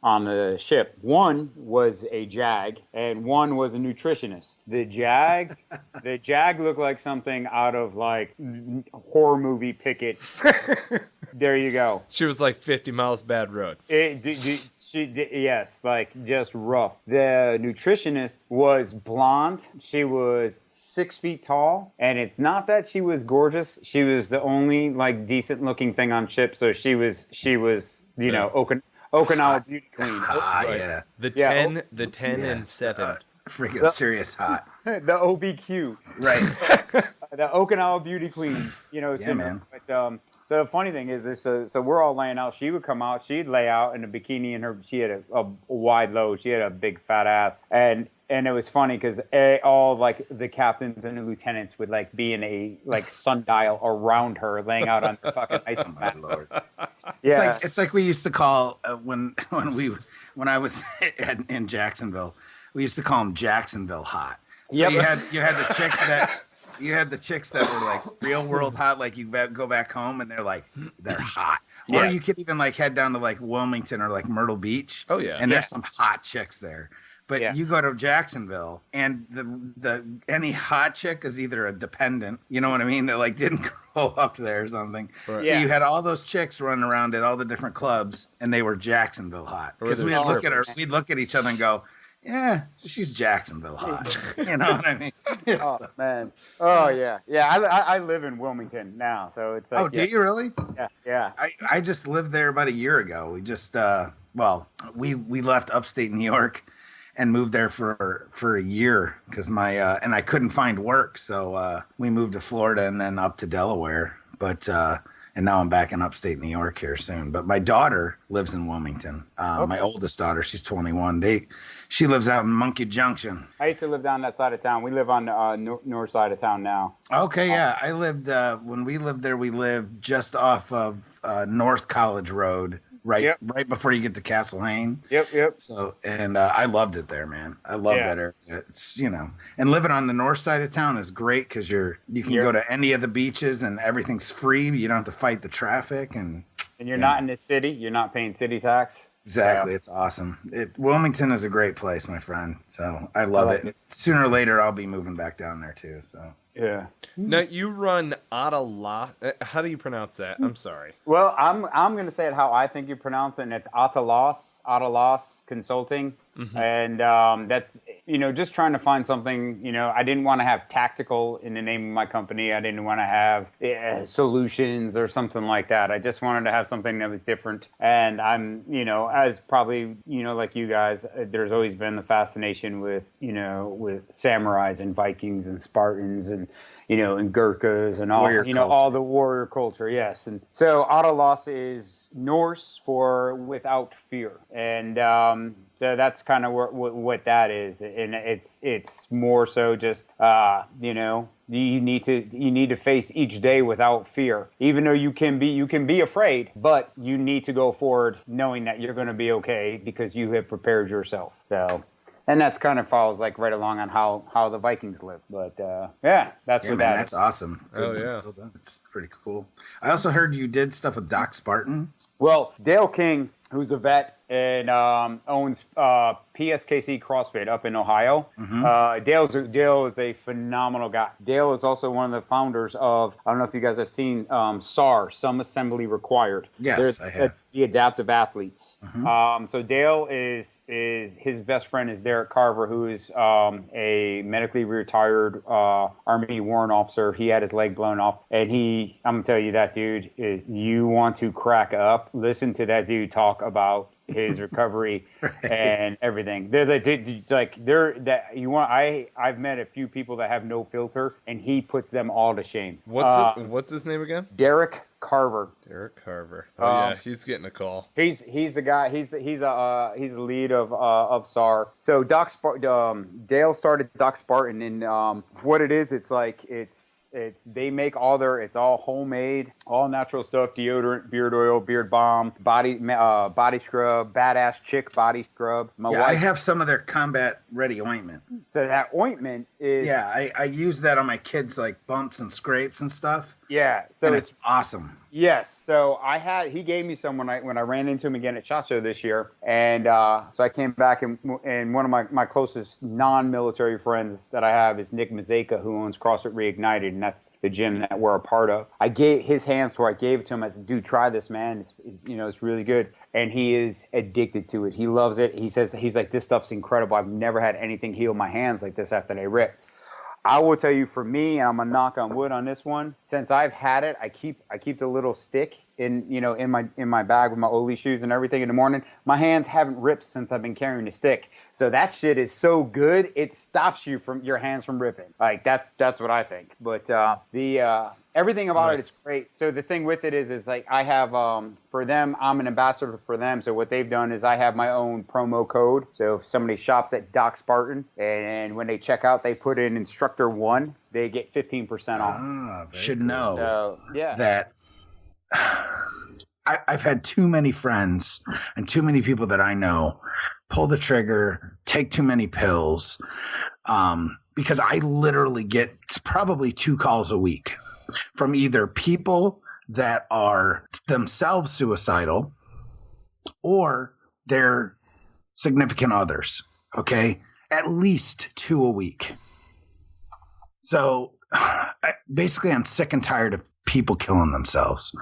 the ship. One was a JAG and one was a nutritionist. The JAG looked like something out of like horror movie Picket. There you go. She was like 50 miles bad road. Yes, like just rough. The nutritionist was blonde. She was 6 feet tall, and it's not that she was gorgeous. She was the only like decent looking thing on ship. So she was, you know, Okinawa beauty queen. Yeah. The 10 and 7. Freaking serious hot. The OBQ. Right. The Okinawa beauty queen. You know, yeah, man. But, so the funny thing is, so we're all laying out. She would come out. She'd lay out in a bikini, and she had a wide load. She had a big fat ass, and it was funny because all like the captains and the lieutenants would like be in a like sundial around her, laying out on the fucking ice. Oh, my Lord. Yeah, It's like we used to call when I was in Jacksonville, we used to call them Jacksonville hot. So Yep. you had the chicks that were like real world hot, like you go back home and they're hot. Yeah. Or you could even like head down to like Wilmington or like Myrtle Beach. Oh yeah. And there's some hot chicks there. But you go to Jacksonville and any hot chick is either a dependent, you know what I mean, that like didn't grow up there or something. Right. So you had all those chicks running around at all the different clubs and they were Jacksonville hot. Because we'd look at each other and go, yeah, she's Jacksonville hot. You know what I mean? Oh man. Oh yeah. Yeah. I live in Wilmington now, so it's like. Oh, do you really? Yeah. Yeah. I just lived there about a year ago. We just we left upstate New York and moved there for a year because and I couldn't find work, so we moved to Florida and then up to Delaware. But and now I'm back in upstate New York here soon. But my daughter lives in Wilmington. My oldest daughter, she's 21. She lives out in Monkey Junction. I used to live down that side of town. We live on the north side of town now. Okay, yeah. I lived when we lived there. We lived just off of North College Road, right before you get to Castle Hayne. Yep. So and I loved it there, man. I love that area. It's and living on the north side of town is great because you can go to any of the beaches and everything's free. You don't have to fight the traffic and you're not in the city. You're not paying city tax. Exactly. Yeah. It's awesome. Wilmington is a great place, my friend. So I love it. Sooner or later, I'll be moving back down there too. So yeah. Now you run Atala. How do you pronounce that? I'm sorry. Well, I'm going to say it how I think you pronounce it, and it's Atalas Consulting. Mm-hmm. And that's, just trying to find something, I didn't want to have tactical in the name of my company. I didn't want to have solutions or something like that. I just wanted to have something that was different. And I'm, as probably, like you guys, there's always been the fascination with samurais and Vikings and Spartans and Gurkhas and all, all the warrior culture. Yes. And so Atalas is Norse for without fear. And, so that's kind of what that is, and it's more so just you need to face each day without fear, even though you can be afraid, but you need to go forward knowing that you're going to be okay because you have prepared yourself. So. And that's kind of follows like right along on how the Vikings lived. But that's what that is. That's awesome. Yeah. That's pretty cool. I also heard you did stuff with Doc Spartan. Well, Dale King, who's a vet and owns PSKC CrossFit up in Ohio. Mm-hmm. Dale is a phenomenal guy. Dale is also one of the founders of, I don't know if you guys have seen SAR, Some Assembly Required. Yes, I have. The Adaptive Athletes. Mm-hmm. So Dale is his best friend is Derek Carver, who is a medically retired Army warrant officer. He had his leg blown off, and I'm gonna tell you that dude is. You want to crack up? Listen to that dude talk about his recovery and everything. I've met a few people that have no filter, and he puts them all to shame. What's his name again? Derek Carver. Derek Carver. Oh yeah, he's getting a call. He's the guy. He's the lead of SAR. So Dale started Doc Spartan, and what it is, it's they make it's all homemade, all natural stuff: deodorant, beard oil, beard balm, body scrub, badass chick body scrub. I have some of their combat ready ointment. So that ointment is I use that on my kids, like bumps and scrapes and stuff. Yeah, so and it's awesome. Yes, so he gave me some when I ran into him again at SHOT Show this year, and so I came back, and one of my closest non-military friends that I have is Nick Mazeka, who owns CrossFit Reignited, and that's the gym that we're a part of. I gave his hands to, I gave it to him. I said, "Dude, try this, man. It's really good." And he is addicted to it. He loves it. He says he's like, "This stuff's incredible. I've never had anything heal my hands like this after they rip." I will tell you, for me, and I'm gonna knock on wood on this one. Since I've had it, I keep the little stick in my bag with my Oli shoes and everything in the morning. My hands haven't ripped since I've been carrying the stick. So that shit is so good, it stops your hands from ripping. Like that's what I think. But everything about it is great. So the thing with it is like I have for them, I'm an ambassador for them. So what they've done is I have my own promo code. So if somebody shops at Doc Spartan and when they check out, they put in instructor 1, they get 15% off. Should know so, that I've had too many friends and too many people that I know pull the trigger, take too many pills, because I literally get probably 2 calls a week from either people that are themselves suicidal or their significant others. Okay. At least 2 a week. So basically I'm sick and tired of people killing themselves,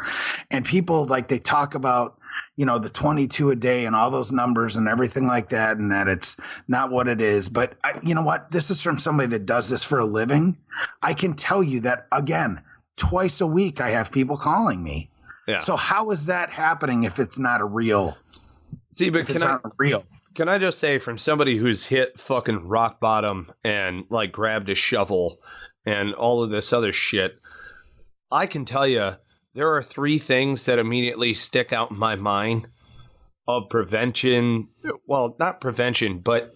and people like they talk about, the 22 a day and all those numbers and everything like that, and that it's not what it is. But you know what? This is from somebody that does this for a living. I can tell you that again, twice a week, I have people calling me. Yeah. So how is that happening if it's not a real? See, but can I just say, from somebody who's hit fucking rock bottom and like grabbed a shovel and all of this other shit, I can tell you there are 3 things that immediately stick out in my mind of prevention. Well, not prevention, but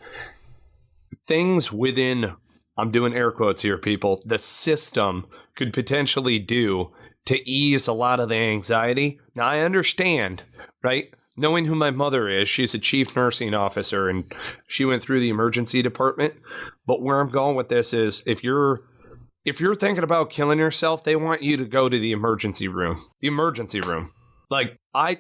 things within, I'm doing air quotes here, people, the system could potentially do to ease a lot of the anxiety. Now, I understand, right? Knowing who my mother is, she's a chief nursing officer and she went through the emergency department. But where I'm going with this is if you're thinking about killing yourself, they want you to go to the emergency room. The emergency room. Like, I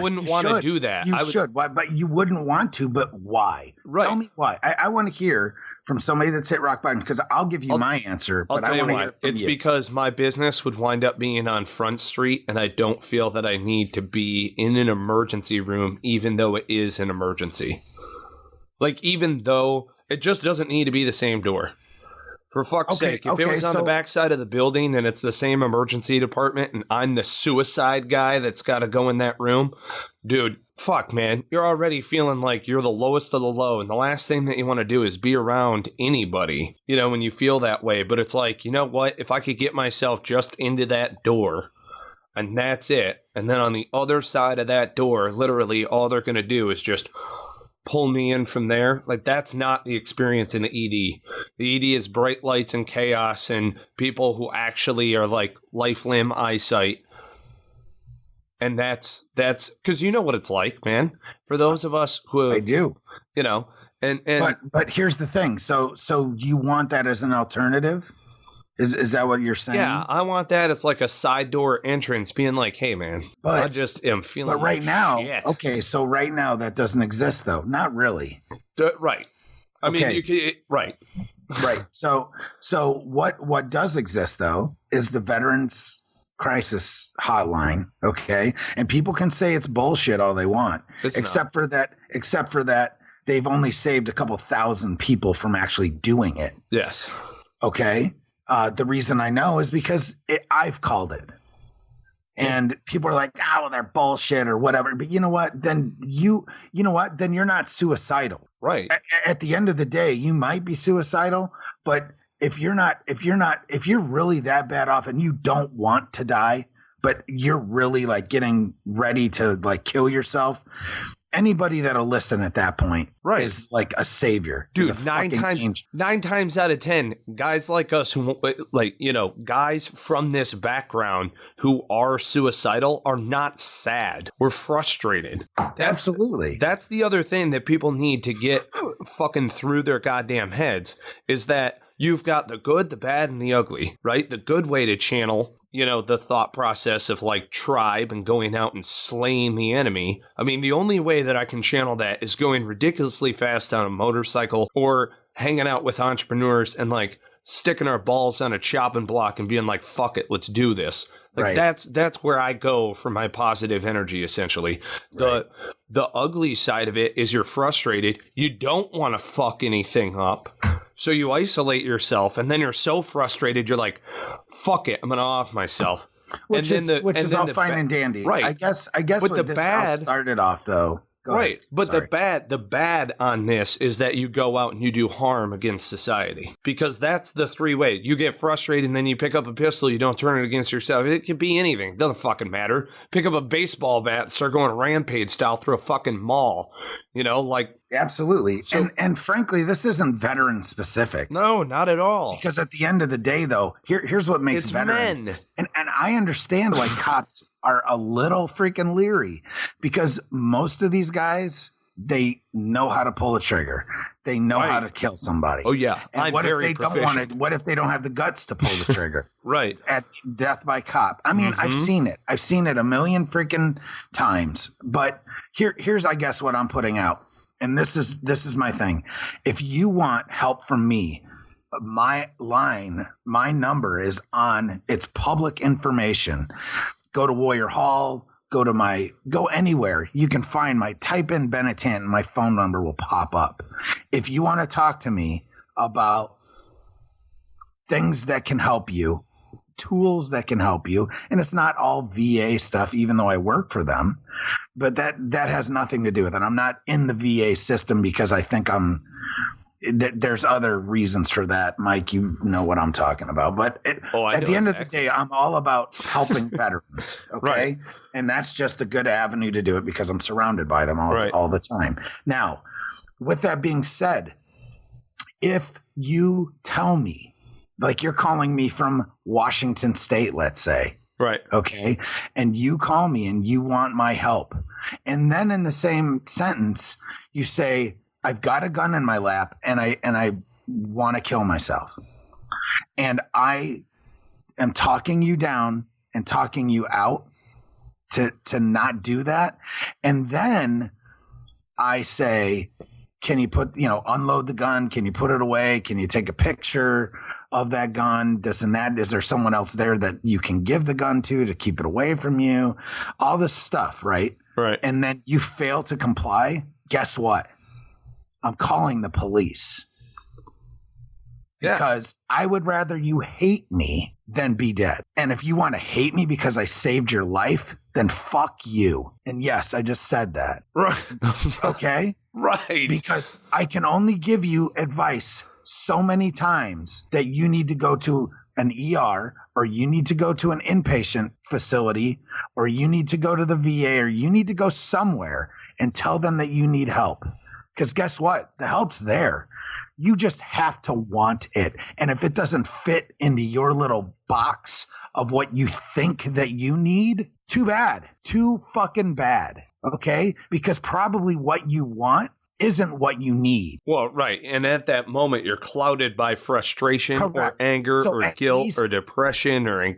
wouldn't want to do that. You should. Why? But you wouldn't want to, but why? Right. Tell me why. I want to hear from somebody that's hit rock bottom, because I'll give you my answer, but I want to hear it from you. It's because my business would wind up being on Front Street, and I don't feel that I need to be in an emergency room, even though it is an emergency. Like, even though it just doesn't need to be the same door. For fuck's sake, if it was on the backside of the building and it's the same emergency department and I'm the suicide guy that's got to go in that room, dude, fuck, man. You're already feeling like you're the lowest of the low, and the last thing that you want to do is be around anybody, when you feel that way. But it's like, you know what? If I could get myself just into that door and that's it, and then on the other side of that door, literally all they're going to do is just pull me in from there. Like, that's not the experience in the ED. The ED is bright lights and chaos and people who actually are like life limb eyesight. And that's because you know what it's like, man. For those of us who I do, and but here's the thing. So you want that as an alternative? Is that what you're saying? Yeah, I want that as like a side door entrance, being like, "Hey, man, I just am feeling." But right now, shit. Okay, so right now that doesn't exist, though. Not really. Right. I mean, you can, right. Right. So what does exist though is the Veterans Crisis Hotline. Okay, and people can say it's bullshit all they want, except for that they've only saved a couple thousand people from actually doing it. Yes. Okay. The reason I know is because I've called it, and people are like, well, they're bullshit or whatever. But you know what? Then then you're not suicidal. Right. At the end of the day, you might be suicidal, but if you're really that bad off and you don't want to die, but you're really like getting ready to like kill yourself, anybody that'll listen at that point is like a savior. Dude, nine times out of 10, guys like us who, like, you know, guys from this background who are suicidal are not sad. We're frustrated. Absolutely. That's the other thing that people need to get fucking through their goddamn heads, is that you've got the good, the bad, and the ugly, right? The good way to channel, you know, the thought process of like tribe and going out and slaying the enemy. I mean, the only way that I can channel that is going ridiculously fast on a motorcycle or hanging out with entrepreneurs and like sticking our balls on a chopping block and being like, fuck it, let's do this. Like that's where I go for my positive energy, essentially. The ugly side of it is you're frustrated. You don't want to fuck anything up. So you isolate yourself, and then you're so frustrated, you're like, fuck it, I'm going to off myself. Which is all fine and dandy. Right. I guess what the bad started off, though. Go ahead. But Sorry. the bad on this is that you go out and you do harm against society, because that's the three ways. You get frustrated and then you pick up a pistol. You don't turn it against yourself. It could be anything. It doesn't fucking matter. Pick up a baseball bat and start going rampage style through a fucking mall. You know, like. Absolutely. So, and frankly, this isn't veteran specific. No, not at all. Because at the end of the day, though, here's what makes it's veterans. Men. And I understand why cops are a little freaking leery, because most of these guys, they know how to pull a trigger. They know how to kill somebody. Oh yeah. And what if they don't want it? What if they don't have the guts to pull the trigger? Right. At death by cop. I mean, I've seen it. I've seen it a million freaking times. But here's I guess what I'm putting out. And this is my thing. If you want help from me, my number is on. It's public information. Go to Warrior Hall. Go anywhere. You can find type in Benetant and my phone number will pop up. If you want to talk to me about things that can help you, tools that can help you, and it's not all VA stuff, even though I work for them, but that has nothing to do with it. I'm not in the VA system because I think there's other reasons for that. Mike, you know what I'm talking about. But at the end of the day, I'm all about helping veterans. Okay. Right. And that's just a good avenue to do it because I'm surrounded by them all the time. Now, with that being said, if you tell me, like you're calling me from Washington State, let's say. Right. Okay. And you call me and you want my help. And then in the same sentence, you say, I've got a gun in my lap and I want to kill myself. And I am talking you down and talking you out to not do that. And then I say, can you unload the gun? Can you put it away? Can you take a picture of that gun? This and that. Is there someone else there that you can give the gun to keep it away from you? All this stuff, right? Right. And then you fail to comply. Guess what? I'm calling the police. Yeah. Because I would rather you hate me than be dead. And if you want to hate me because I saved your life, then fuck you. And yes, I just said that. Right. Okay? Right. Because I can only give you advice so many times that you need to go to an ER, or you need to go to an inpatient facility, or you need to go to the VA, or you need to go somewhere and tell them that you need help. Because guess what? The help's there. You just have to want it. And if it doesn't fit into your little box of what you think that you need, too bad. Too fucking bad. Okay? Because probably what you want isn't what you need. Well, right. And at that moment, you're clouded by frustration. Correct. Or anger or guilt least, or depression or,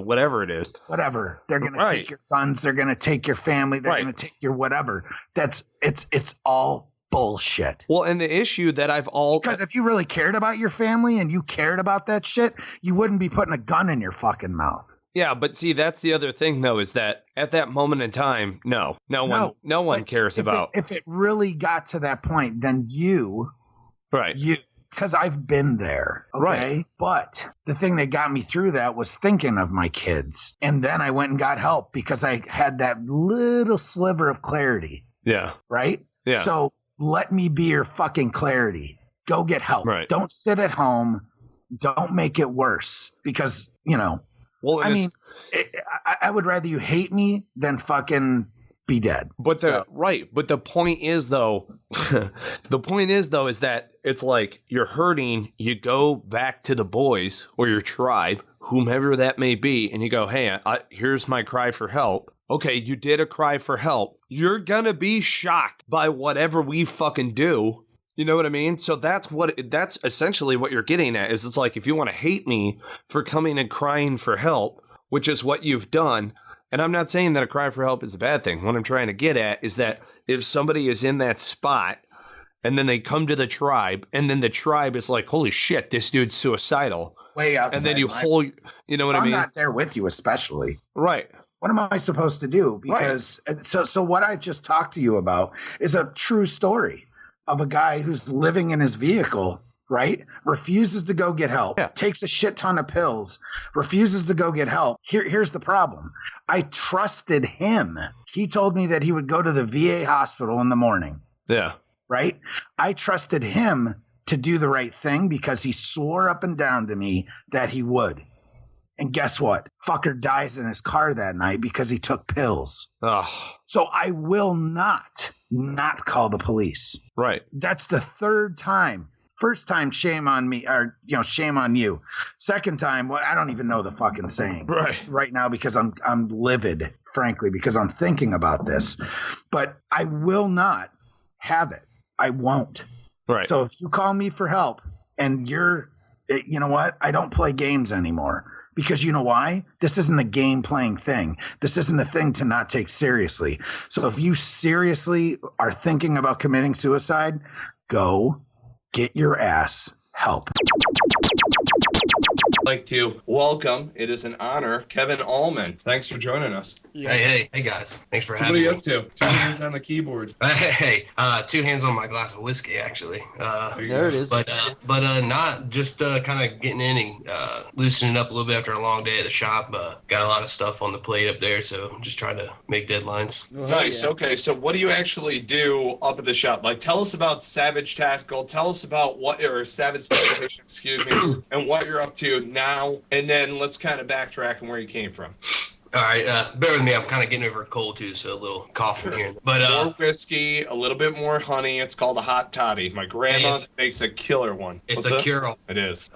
whatever it is. Whatever. They're going to take your guns. They're going to take your family. They're going to take your whatever. It's all bullshit. Well, and the issue that because if you really cared about your family and you cared about that shit, you wouldn't be putting a gun in your fucking mouth. Yeah, but see, that's the other thing, though, is that at that moment in time, no one cares about. If it really got to that point, then because I've been there, okay? Right. But the thing that got me through that was thinking of my kids. And then I went and got help because I had that little sliver of clarity. Yeah. Right? Yeah. So let me be your fucking clarity. Go get help. Right. Don't sit at home. Don't make it worse because, Well, I would rather you hate me than fucking be dead. But but the point is though, is that it's like you're hurting, you go back to the boys or your tribe, whomever that may be, and you go, hey, here's my cry for help. Okay, you did a cry for help. You're gonna be shocked by whatever we fucking do. You know what I mean? So that's essentially what you're getting at, is it's like, if you want to hate me for coming and crying for help, which is what you've done. And I'm not saying that a cry for help is a bad thing. What I'm trying to get at is that if somebody is in that spot and then they come to the tribe and then the tribe is like, holy shit, this dude's suicidal. Way outside. And then you know what I mean? I'm not there with you, especially. Right. What am I supposed to do? Because so what I just talked to you about is a true story of a guy who's living in his vehicle, right? Refuses to go get help, takes a shit ton of pills, refuses to go get help. Here's the problem. I trusted him. He told me that he would go to the VA hospital in the morning. Yeah. Right? I trusted him to do the right thing because he swore up and down to me that he would. And guess what? Fucker dies in his car that night because he took pills. Ugh. So I will not call the police. Right. That's the third time. First time, shame on me, or, shame on you. Second time, well, I don't even know the fucking saying right now because I'm livid, frankly, because I'm thinking about this. But I will not have it. I won't. Right. So if you call me for help and you know what? I don't play games anymore. Because you know why? This isn't a game playing thing. This isn't a thing to not take seriously. So if you seriously are thinking about committing suicide, go get your ass help. I'd like to welcome, it is an honor, Kevin Allman. Thanks for joining us. Yeah. Hey guys. Thanks for having me. me. What are you up to? 2 hands on the keyboard. Hey, 2 hands on my glass of whiskey, actually. There it is. But not just kind of getting in and loosening up a little bit after a long day at the shop. Got a lot of stuff on the plate up there, so just trying to make deadlines. Oh, Nice. yeah. Okay, so what do you actually do up at the shop? Like, tell us about Savage Tactical. Tell us about Savage Tactical, excuse me, and what you're up to now. And then let's kind of backtrack on where you came from. All right, bear with me. I'm kind of getting over a cold too, so a little coughing here. But more whiskey, a little bit more honey. It's called a hot toddy. My grandma makes a killer one. It's a cure-all. It is.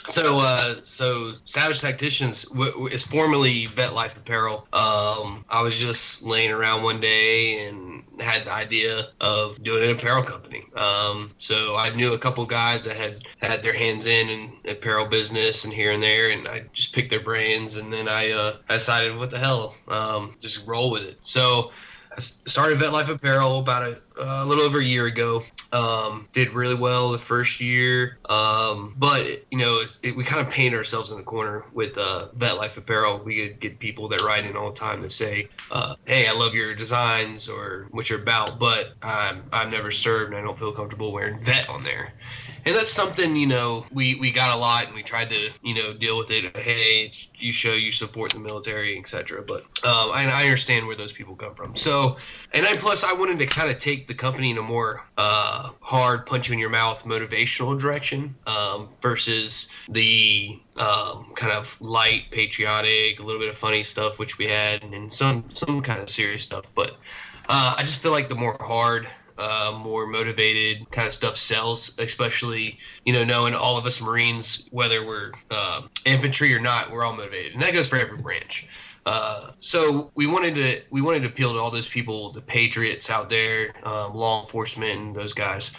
So Savage Tacticians is formerly Vet Life Apparel. I was just laying around one day and had the idea of doing an apparel company. So I knew a couple guys that had their hands in apparel business and here and there, and I just picked their brains, and then I decided, what the hell, just roll with it. So I started Vet Life Apparel about a little over a year ago. Did really well the first year, but we kind of paint ourselves in the corner with Vet Life Apparel. We could get people that write in all the time that say, hey, I love your designs or what you're about, but I've never served and I don't feel comfortable wearing vet on there. And that's something, we got a lot, and we tried to, deal with it. Hey, you show you support the military, etc. But I understand where those people come from. So, and plus I wanted to kind of take the company in a more hard, punch you in your mouth, motivational direction versus the kind of light, patriotic, a little bit of funny stuff, which we had, and some kind of serious stuff. But I just feel like the more hard, more motivated kind of stuff sells, especially, knowing all of us Marines, whether we're infantry or not, we're all motivated. And that goes for every branch. So we wanted to appeal to all those people, the patriots out there, law enforcement and those guys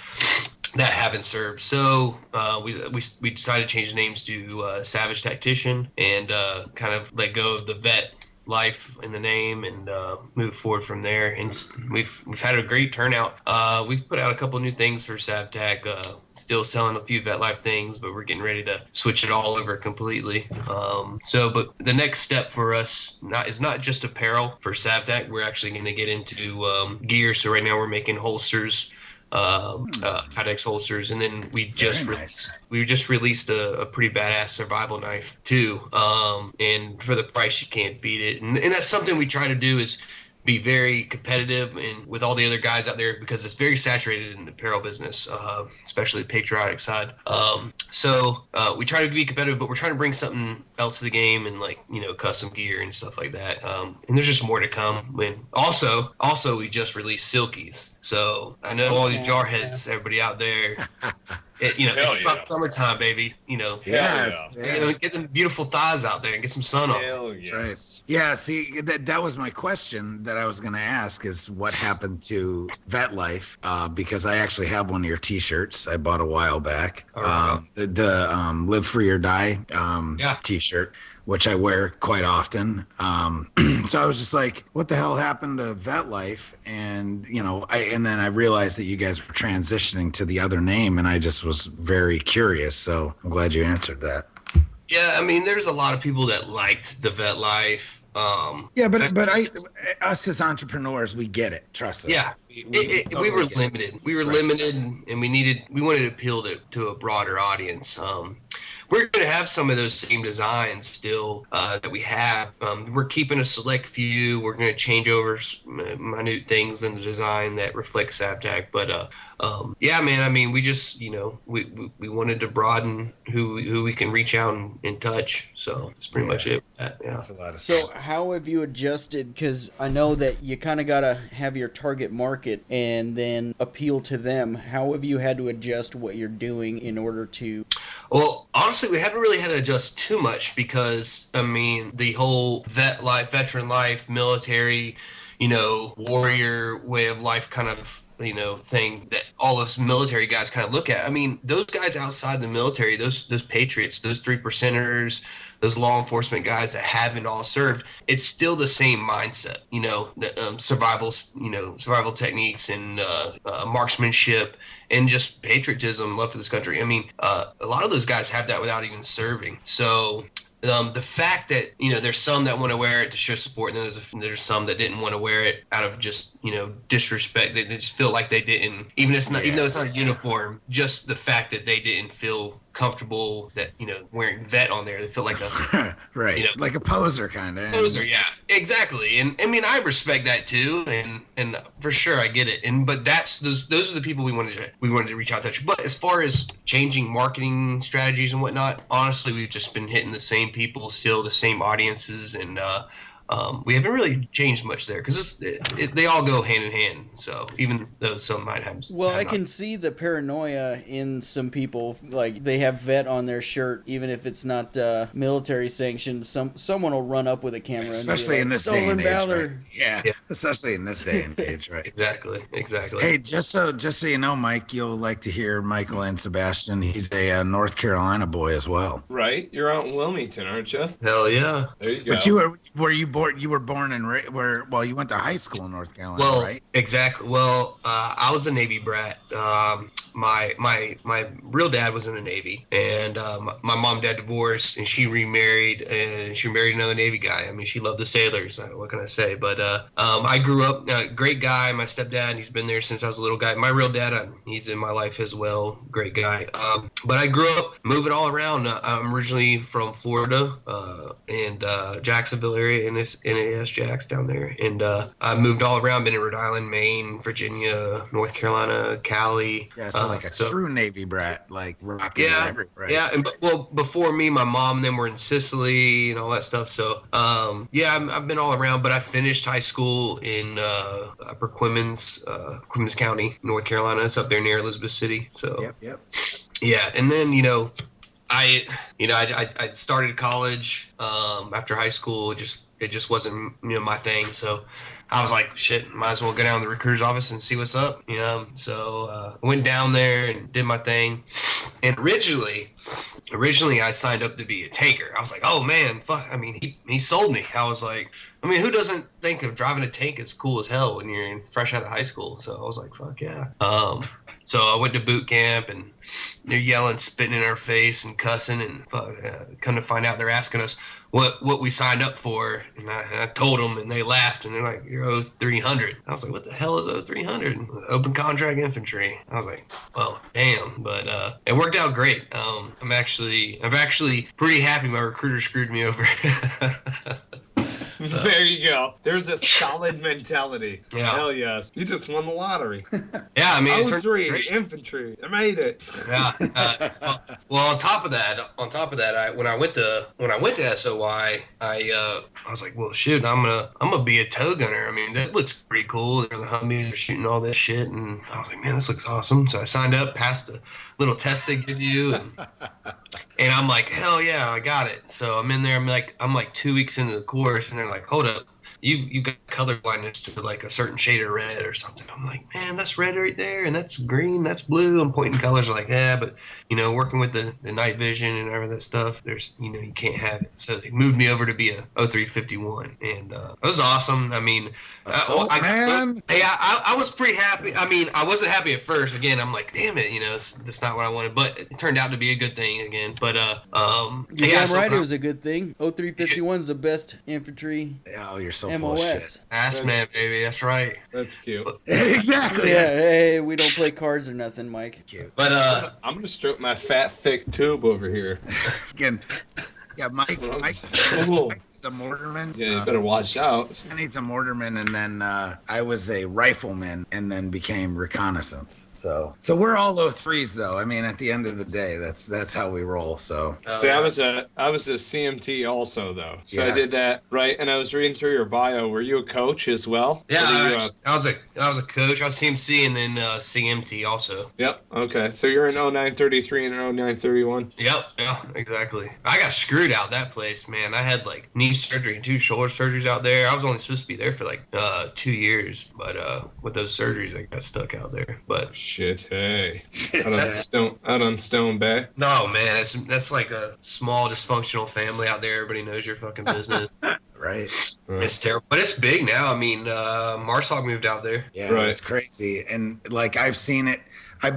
that haven't served. So we decided to change the names to Savage Tactician and kind of let go of the vet life in the name and move forward from there. And we've had a great turnout. We've put out a couple new things for SavTac, still selling a few Vet Life things, but we're getting ready to switch it all over completely. But the next step for us is not just apparel for SavTac. We're actually going to get into gear. So right now we're making holsters, Kydex holsters, and then we just released a pretty badass survival knife too, and for the price you can't beat it. And that's something we try to do is be very competitive and with all the other guys out there because it's very saturated in the apparel business, especially the patriotic side. So we try to be competitive, but we're trying to bring something else to the game and like, you know, custom gear and stuff like that. And there's just more to come. And also we just released Silkies. So I know all you jarheads, everybody out there, it's about summertime, baby. You know, you know, get them beautiful thighs out there and get some sun on. That's right. Yeah, see, that was my question that I was going to ask is what happened to Vet Life? Because I actually have one of your T-shirts I bought a while back. The Live Free or Die T-shirt, which I wear quite often. So I was just like, what the hell happened to Vet Life? And, you know, and then I realized that you guys were transitioning to the other name, and I just was very curious. So I'm glad you answered that. Yeah, I mean, there's a lot of people that liked the Vet Life. But us as entrepreneurs, we get it. Trust us. Yeah, we were limited. We were limited, and we wanted to appeal to a broader audience. We're going to have some of those same designs still that we have. We're keeping a select few. We're going to change over minute things in the design that reflect SAPTAC. But yeah, man, I mean, we just, you know, we wanted to broaden who we can reach out and touch. So that's pretty much it. That's a lot of So how have you adjusted? Because I know that you kind of got to have your target market and then appeal to them. How have you had to adjust what you're doing in order to... Well, honestly, we haven't really had to adjust too much because, I mean, the whole veteran life, military, you know, warrior way of life kind of, you know, thing that all us military guys kind of look at. I mean, those guys outside the military, those patriots, those 3%ers, those law enforcement guys that haven't all served, it's still the same mindset, you know, the survival techniques and marksmanship and just patriotism, love for this country. I mean, a lot of those guys have that without even serving. So the fact that, you know, there's some that want to wear it to show support, and then there's some that didn't want to wear it out of just, you know, disrespect. They just feel like they didn't, even though it's not a uniform, just the fact that they didn't feel comfortable that, you know, wearing vet on there, they feel like a right, you know, like a poser kind of. Poser, yeah, exactly. And I mean, I respect that too, and for sure I get it. But that's those are the people we wanted to reach out to. But as far as changing marketing strategies and whatnot, honestly, we've just been hitting the same people, still the same audiences, and we haven't really changed much there because they all go hand in hand. So even though some might have. Well, I can see the paranoia in some people. Like they have vet on their shirt, even if it's not military sanctioned. Someone will run up with a camera, especially in this day and age. Right? Yeah, especially in this day and age, right? Exactly. Hey, just so you know, Mike, you'll like to hear Michael and Sebastian. He's a North Carolina boy as well. Right, you're out in Wilmington, aren't you? Hell yeah. There you go. But you were born in you went to high school in North Carolina, right? Exactly. Well, I was a Navy brat. My real dad was in the Navy, and my mom and dad divorced, and she remarried, and she married another Navy guy. I mean, she loved the sailors. What can I say? But I grew up, great guy. My stepdad, he's been there since I was a little guy. My real dad, he's in my life as well. Great guy. But I grew up moving all around. I'm originally from Florida and Jacksonville area, NAS Jacks down there. And I moved all around, been in Rhode Island, Maine, Virginia, North Carolina, Cali. Yeah, so like a true Navy brat, like rocking everywhere. Right? Yeah, and before me, my mom and them were in Sicily and all that stuff. So I've been all around, but I finished high school in Upper Clemens County, North Carolina. It's up there near Elizabeth City. So yep. Yeah, and then I started college after high school. It just wasn't my thing. So I was like, shit, might as well go down to the recruiter's office and see what's up, So I went down there and did my thing. And originally I signed up to be a tanker. I was like, oh man, fuck. I mean, he sold me. I was like, I mean, who doesn't think of driving a tank as cool as hell when you're fresh out of high school? So I was like, fuck yeah. So I went to boot camp, and they're yelling, spitting in our face and cussing, and come to find out they're asking us what we signed up for, and I told them, and they laughed, and they're like, you're O300. I was like, what the hell is O300? Open contract infantry. I was like, well, damn, but it worked out great. I'm actually pretty happy my recruiter screwed me over. There you go. There's a solid mentality. Yeah. Hell yes. You just won the lottery. Yeah, I mean, O3, infantry. I made it. Yeah. Well, on top of that, when I went to SOI, I was like, well, shoot, I'm gonna be a tow gunner. I mean, that looks pretty cool. The Humvees are shooting all this shit, and I was like, man, this looks awesome. So I signed up, passed the little test they give you, and I'm like, hell yeah, I got it. So I'm in there. I'm like 2 weeks into the course, and they're like, hold up. You got color blindness to like a certain shade of red or something. I'm like, man, that's red right there, and that's green, that's blue. I'm pointing colors like, yeah, but working with the night vision and all that stuff, there's you can't have it. So they moved me over to be a 0351, and it was awesome. I mean, man. Hey, I was pretty happy. I mean, I wasn't happy at first. Again, I'm like, damn it, that's not what I wanted. But it turned out to be a good thing again. But you're damn right, it was a good thing. 0351 is the best infantry. Oh, you're so MOS. full of shit. Ass man, baby, that's right. That's cute. Exactly. Yeah, hey, we don't play cards or nothing, Mike. Cute. But I'm gonna stroke my fat, thick tube over here. Again, yeah, Mike is a mortarman. Yeah, you better watch out. I need some mortarman, and then I was a rifleman, and then became reconnaissance. So we're all O3s, though. I mean, at the end of the day, that's how we roll. So see, I was a CMT also, though. So yes. I did that right, and I was reading through your bio. Were you a coach as well? yeah, I was a coach. I was CMC and then CMT also. Yep. Okay. So you're an 0933 and an 0931. Yep. Yeah. Exactly. I got screwed out that place, man. I had like knee surgery and 2 shoulder surgeries out there. I was only supposed to be there for like 2 years, but with those surgeries, I got stuck out there. But shit, hey, out on Stone Bay. No, man, that's like a small dysfunctional family out there. Everybody knows your fucking business. right. It's terrible, but it's big now. I mean, Marshall moved out there. Yeah, right. It's crazy, and like I've seen it. I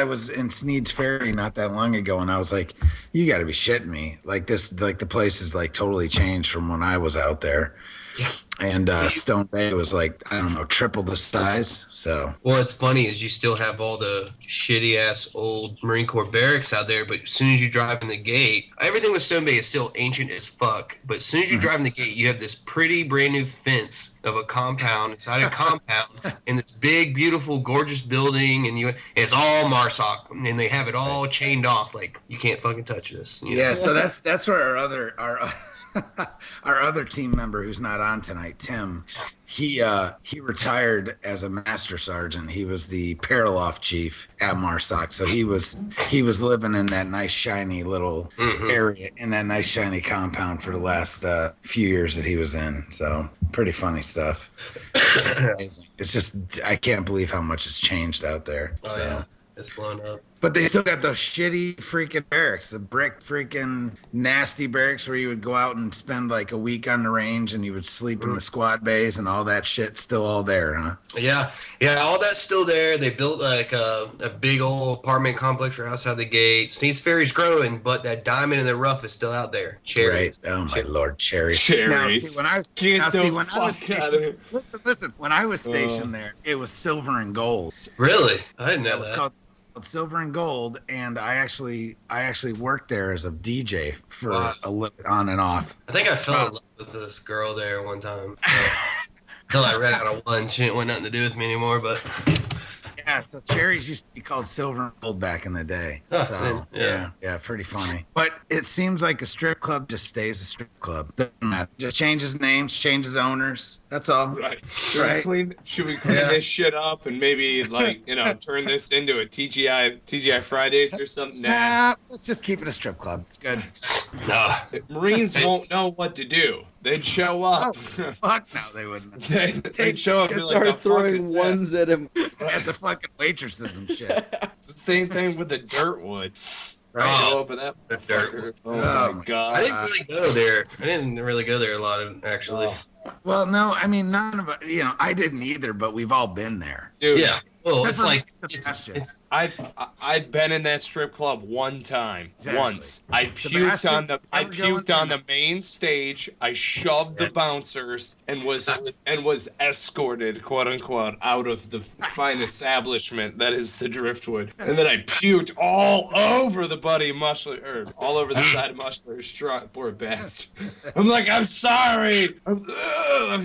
was in Sneed's Ferry not that long ago, and I was like, you got to be shitting me. Like the place is like totally changed from when I was out there. Yeah. And Stone Bay was like, I don't know, triple the size. So well, it's funny is you still have all the shitty ass old Marine Corps barracks out there, but as soon as you drive in the gate, everything with Stone Bay is still ancient as fuck. But as soon as you drive in the gate, you have this pretty brand new fence of a compound inside a compound in this big, beautiful, gorgeous building, and it's all MARSOC, and they have it all chained off. Like you can't fucking touch this. Yeah, so that's where our other team member who's not on tonight, Tim, he retired as a master sergeant. He was the Paraloft chief at MARSOC. So he was living in that nice shiny little area in that nice shiny compound for the last few years that he was in. So pretty funny stuff. It's amazing. It's just I can't believe how much has changed out there. Oh yeah, it's blown up. But they still got those shitty freaking barracks, the brick freaking nasty barracks where you would go out and spend like a week on the range and you would sleep in the squad bays and all that shit still all there, huh? Yeah, all that's still there. They built like a big old apartment complex right outside the gate. Sneed's Ferry's growing, but that diamond in the rough is still out there. Cherries. Right. Oh my Lord, cherries. Cherries. Now, when I was stationed, listen, when I was stationed there, it was silver and gold. Really? I didn't know It was called Silver and Gold, and I actually worked there as a DJ for a little bit on and off. I think I fell in love with this girl there one time. Until I ran out of one. She didn't want nothing to do with me anymore, but yeah, so cherries used to be called Silver and Gold back in the day. So yeah, pretty funny. But it seems like a strip club just stays a strip club. Doesn't matter. Just changes names, changes owners. That's all. Right. Should we clean this shit up and maybe turn this into a TGI Fridays or something? Nah, let's just keep it a strip club. It's good. Nah. Marines won't know what to do. They'd show up. Oh, fuck no, they wouldn't. They'd show up and be start throwing ones at him. At the fucking waitresses and shit. It's the same thing with the Dirtwood. Right. Show up at that Dirtwood. Oh my God. I didn't really go there. I didn't really go there a lot, actually. Well, no, I mean, none of it. I didn't either, but we've all been there. Dude, yeah. Well, it's like Sebastian. I've been in that strip club one time. Exactly. Once. I Sebastian, I ever going puked on through- the main stage. I shoved the bouncers and was escorted, quote unquote, out of the fine establishment that is the Driftwood. And then I puked all over the buddy Mushler, or all over the side of Mushler's truck. Poor bastard. I'm like, I'm sorry.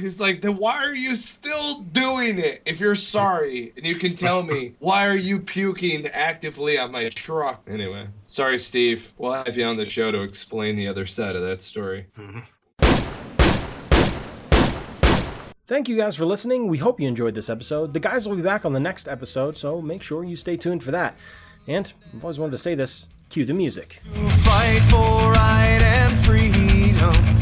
He's like, then why are you still doing it? If you're sorry and you can tell me, why are you puking actively on my truck? Anyway, sorry, Steve. We'll have you on the show to explain the other side of that story. Thank you guys for listening. We hope you enjoyed this episode. The guys will be back on the next episode, so make sure you stay tuned for that. And I've always wanted to say this, cue the music. To fight for right and freedom.